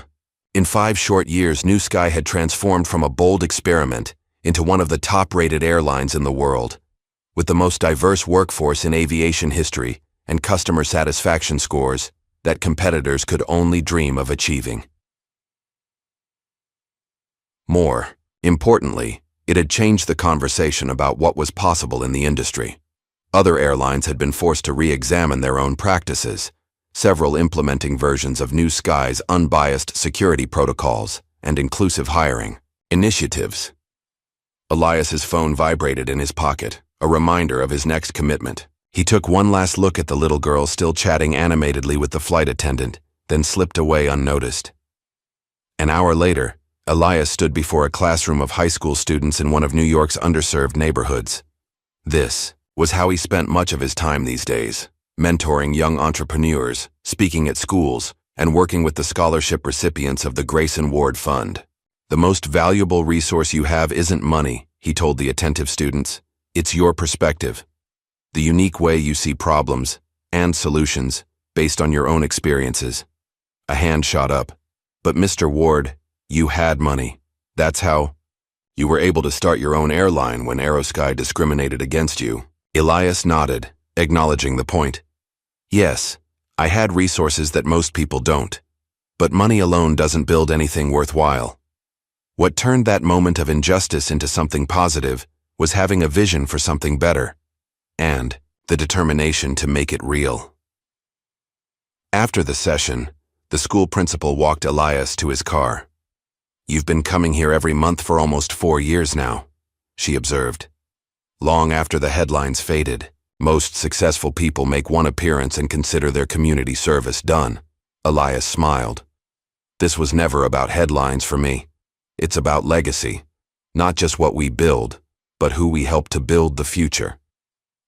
In 5 short years, New Sky had transformed from a bold experiment into one of the top-rated airlines in the world, with the most diverse workforce in aviation history and customer satisfaction scores that competitors could only dream of achieving. More importantly, it had changed the conversation about what was possible in the industry. Other airlines had been forced to re-examine their own practices, several implementing versions of New Sky's unbiased security protocols and inclusive hiring initiatives. Elias's phone vibrated in his pocket, a reminder of his next commitment. He took one last look at the little girl still chatting animatedly with the flight attendant, then slipped away unnoticed. An hour later, Elias stood before a classroom of high school students in one of New York's underserved neighborhoods. This was how he spent much of his time these days, mentoring young entrepreneurs, speaking at schools, and working with the scholarship recipients of the Grayson Ward Fund. "The most valuable resource you have isn't money," he told the attentive students. "It's your perspective, the unique way you see problems and solutions based on your own experiences." A hand shot up, But Mr. Ward, you had money. That's how you were able to start your own airline when Aerosky discriminated against you. Elias nodded, acknowledging the point. Yes, I had resources that most people don't. But money alone doesn't build anything worthwhile. What turned that moment of injustice into something positive was having a vision for something better, and the determination to make it real. After the session, the school principal walked Elias to his car. You've been coming here every month for almost 4 years now, she observed. Long after the headlines faded, most successful people make one appearance and consider their community service done. Elias smiled. This was never about headlines for me. It's about legacy, not just what we build, but who we help to build the future.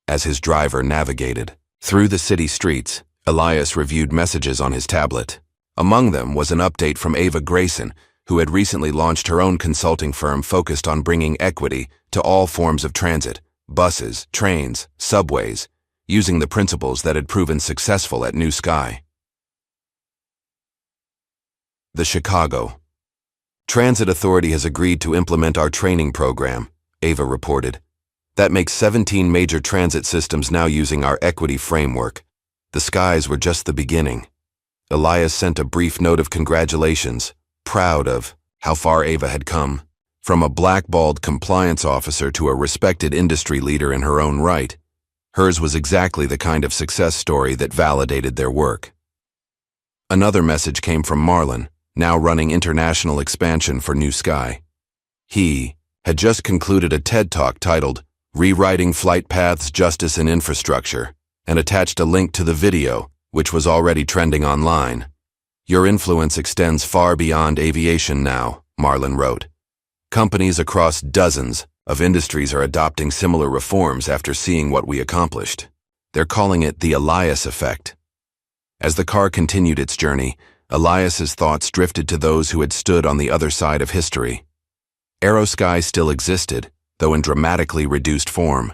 As his driver navigated through the city streets, Elias reviewed messages on his tablet. Among them was an update from Ava Grayson, who had recently launched her own consulting firm focused on bringing equity to all forms of transit, buses, trains, subways, using the principles that had proven successful at New Sky. The Chicago Transit Authority has agreed to implement our training program, Ava reported. That makes 17 major transit systems now using our equity framework. The skies were just the beginning. Elias sent a brief note of congratulations, proud of how far Ava had come. From a blackballed compliance officer to a respected industry leader in her own right, hers was exactly the kind of success story that validated their work. Another message came from Marlon, now running international expansion for New Sky. He had just concluded a TED Talk titled Rewriting Flight Paths, Justice and Infrastructure, and attached a link to the video, which was already trending online. Your influence extends far beyond aviation now, Marlon wrote. Companies across dozens of industries are adopting similar reforms after seeing what we accomplished. They're calling it the Elias effect. As the car continued its journey, Elias's thoughts drifted to those who had stood on the other side of history. Aerosky still existed, though in dramatically reduced form,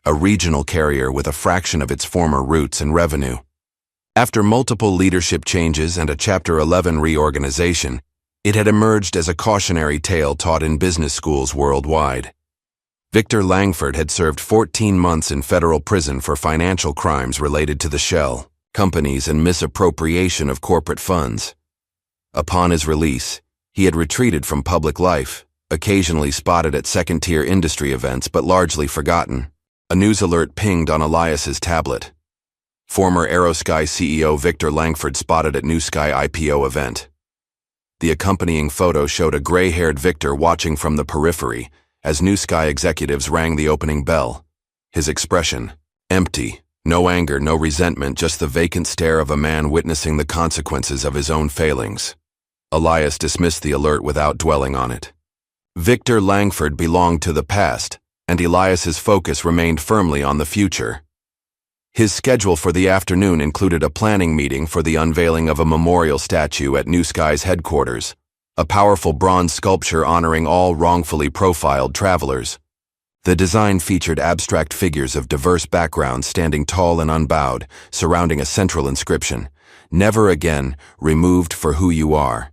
a regional carrier with a fraction of its former roots and revenue. After multiple leadership changes and a Chapter 11 reorganization, it had emerged as a cautionary tale taught in business schools worldwide. Victor Langford had served 14 months in federal prison for financial crimes related to the shell companies and misappropriation of corporate funds. Upon his release, he had retreated from public life, occasionally spotted at second-tier industry events but largely forgotten. A news alert pinged on Elias's tablet. Former Aerosky CEO Victor Langford spotted at New Sky IPO event. The accompanying photo showed a gray-haired Victor watching from the periphery as New Sky executives rang the opening bell. His expression, empty. No anger, no resentment, just the vacant stare of a man witnessing the consequences of his own failings. Elias dismissed the alert without dwelling on it. Victor Langford belonged to the past, and Elias's focus remained firmly on the future. His schedule for the afternoon included a planning meeting for the unveiling of a memorial statue at New Sky's headquarters, a powerful bronze sculpture honoring all wrongfully profiled travelers. The design featured abstract figures of diverse backgrounds standing tall and unbowed, surrounding a central inscription, "Never again, removed for who you are."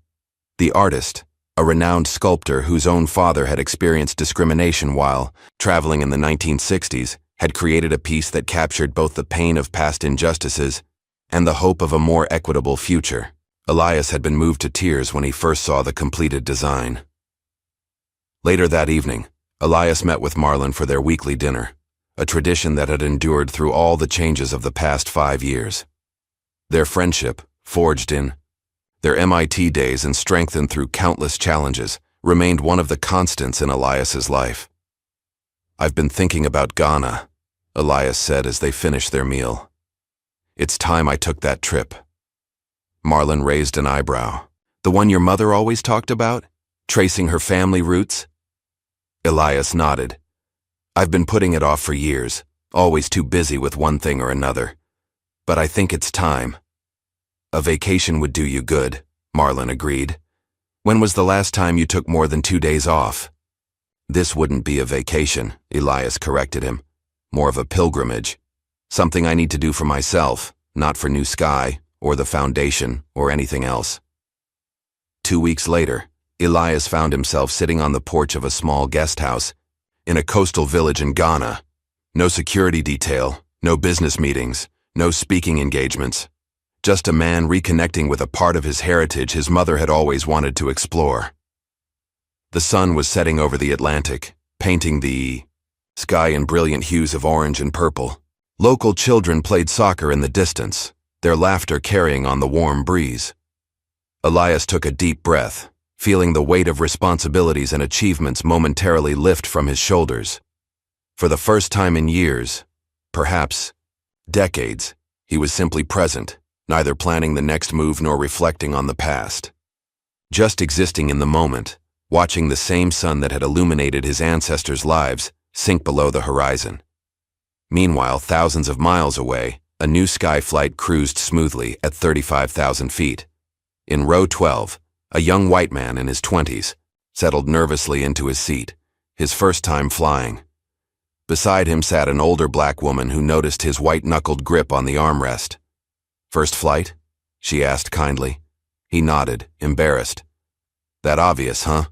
The artist, a renowned sculptor whose own father had experienced discrimination while traveling in the 1960s, had created a piece that captured both the pain of past injustices and the hope of a more equitable future. Elias had been moved to tears when he first saw the completed design. Later that evening, Elias met with Marlon for their weekly dinner, a tradition that had endured through all the changes of the past 5 years. Their friendship, forged in their MIT days and strengthened through countless challenges, remained one of the constants in Elias's life. "I've been thinking about Ghana," Elias said as they finished their meal. "It's time I took that trip." Marlon raised an eyebrow. "The one your mother always talked about? Tracing her family roots?" Elias nodded. "I've been putting it off for years, always too busy with one thing or another. But I think it's time." "A vacation would do you good," Marlon agreed. "When was the last time you took more than 2 days off?" "This wouldn't be a vacation," Elias corrected him. "More of a pilgrimage. Something I need to do for myself, not for New Sky, or the foundation, or anything else." 2 weeks later, Elias found himself sitting on the porch of a small guest house in a coastal village in Ghana. No security detail, no business meetings, no speaking engagements. Just a man reconnecting with a part of his heritage his mother had always wanted to explore. The sun was setting over the Atlantic, painting the sky in brilliant hues of orange and purple. Local children played soccer in the distance, their laughter carrying on the warm breeze. Elias took a deep breath, feeling the weight of responsibilities and achievements momentarily lift from his shoulders. For the first time in years, perhaps decades, he was simply present, neither planning the next move nor reflecting on the past. Just existing in the moment, watching the same sun that had illuminated his ancestors' lives sink below the horizon. Meanwhile, thousands of miles away, a new sky flight cruised smoothly at 35,000 feet. In row 12, a young white man in his 20s settled nervously into his seat, his first time flying. Beside him sat an older black woman who noticed his white-knuckled grip on the armrest. "First flight?" she asked kindly. He nodded, embarrassed. "That obvious, huh?"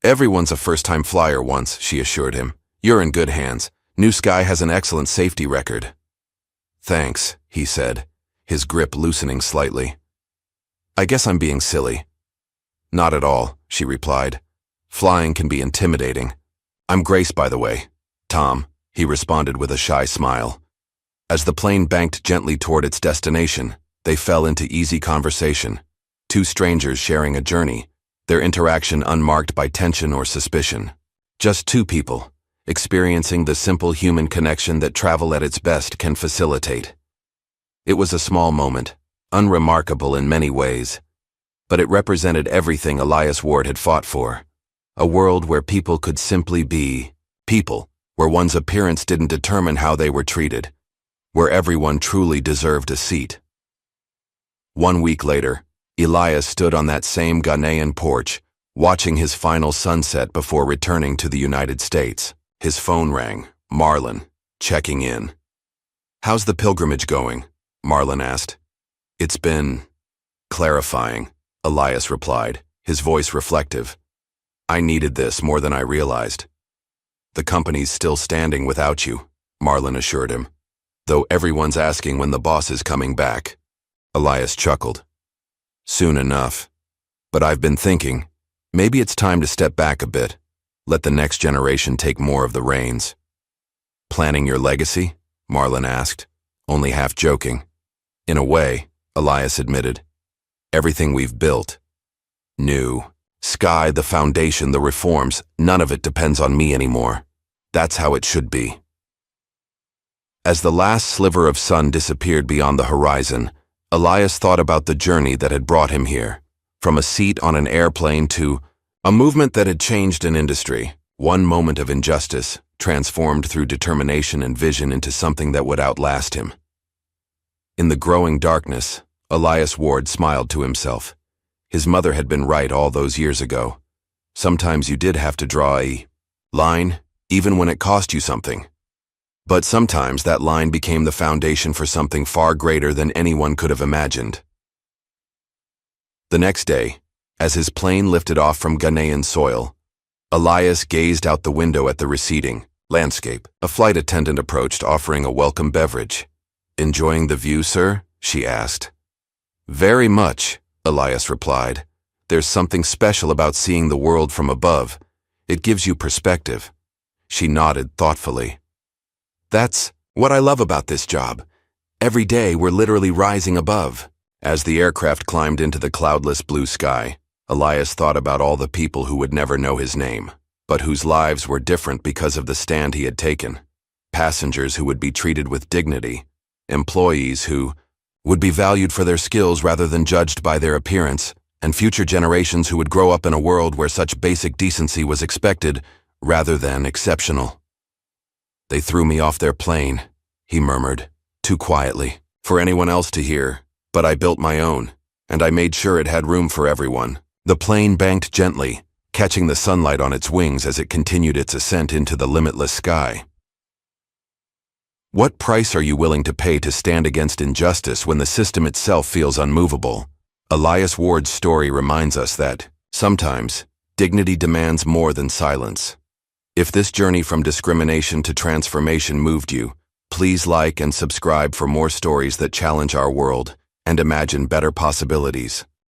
"Everyone's a first-time flyer once," she assured him. "You're in good hands. New Sky has an excellent safety record." "Thanks," he said, his grip loosening slightly. "I guess I'm being silly." "Not at all," she replied. "Flying can be intimidating. I'm Grace, by the way." "Tom," he responded with a shy smile. As the plane banked gently toward its destination, they fell into easy conversation. Two strangers sharing a journey, their interaction unmarked by tension or suspicion. Just two people, experiencing the simple human connection that travel at its best can facilitate. It was a small moment, unremarkable in many ways, but it represented everything Elias Ward had fought for. A world where people could simply be people, where one's appearance didn't determine how they were treated, where everyone truly deserved a seat. 1 week later, Elias stood on that same Ghanaian porch, watching his final sunset before returning to the United States. His phone rang. Marlon, checking in. "How's the pilgrimage going?" Marlon asked. "It's been clarifying," Elias replied, his voice reflective. "I needed this more than I realized." "The company's still standing without you," Marlon assured him, "though everyone's asking when the boss is coming back." Elias chuckled. "Soon enough. But I've been thinking, maybe it's time to step back a bit, let the next generation take more of the reins." "Planning your legacy?" Marlon asked, only half joking. "In a way," Elias admitted. "Everything we've built, New Sky, the foundation, the reforms, none of it depends on me anymore. That's how it should be." As the last sliver of sun disappeared beyond the horizon, Elias thought about the journey that had brought him here, from a seat on an airplane to a movement that had changed an industry. One moment of injustice, transformed through determination and vision into something that would outlast him. In the growing darkness, Elias Ward smiled to himself. His mother had been right all those years ago. Sometimes you did have to draw a line, even when it cost you something. But sometimes that line became the foundation for something far greater than anyone could have imagined. The next day, as his plane lifted off from Ghanaian soil, Elias gazed out the window at the receding landscape. A flight attendant approached, offering a welcome beverage. "Enjoying the view, sir?" she asked. "Very much," Elias replied. "There's something special about seeing the world from above. It gives you perspective." She nodded thoughtfully. "That's what I love about this job. Every day we're literally rising above." As the aircraft climbed into the cloudless blue sky, Elias thought about all the people who would never know his name, but whose lives were different because of the stand he had taken. Passengers who would be treated with dignity, employees who would be valued for their skills rather than judged by their appearance, and future generations who would grow up in a world where such basic decency was expected rather than exceptional. "They threw me off their plane," he murmured, too quietly for anyone else to hear, "but I built my own, and I made sure it had room for everyone." The plane banked gently, catching the sunlight on its wings as it continued its ascent into the limitless sky. What price are you willing to pay to stand against injustice when the system itself feels unmovable? Elias Ward's story reminds us that, sometimes, dignity demands more than silence. If this journey from discrimination to transformation moved you, please like and subscribe for more stories that challenge our world and imagine better possibilities.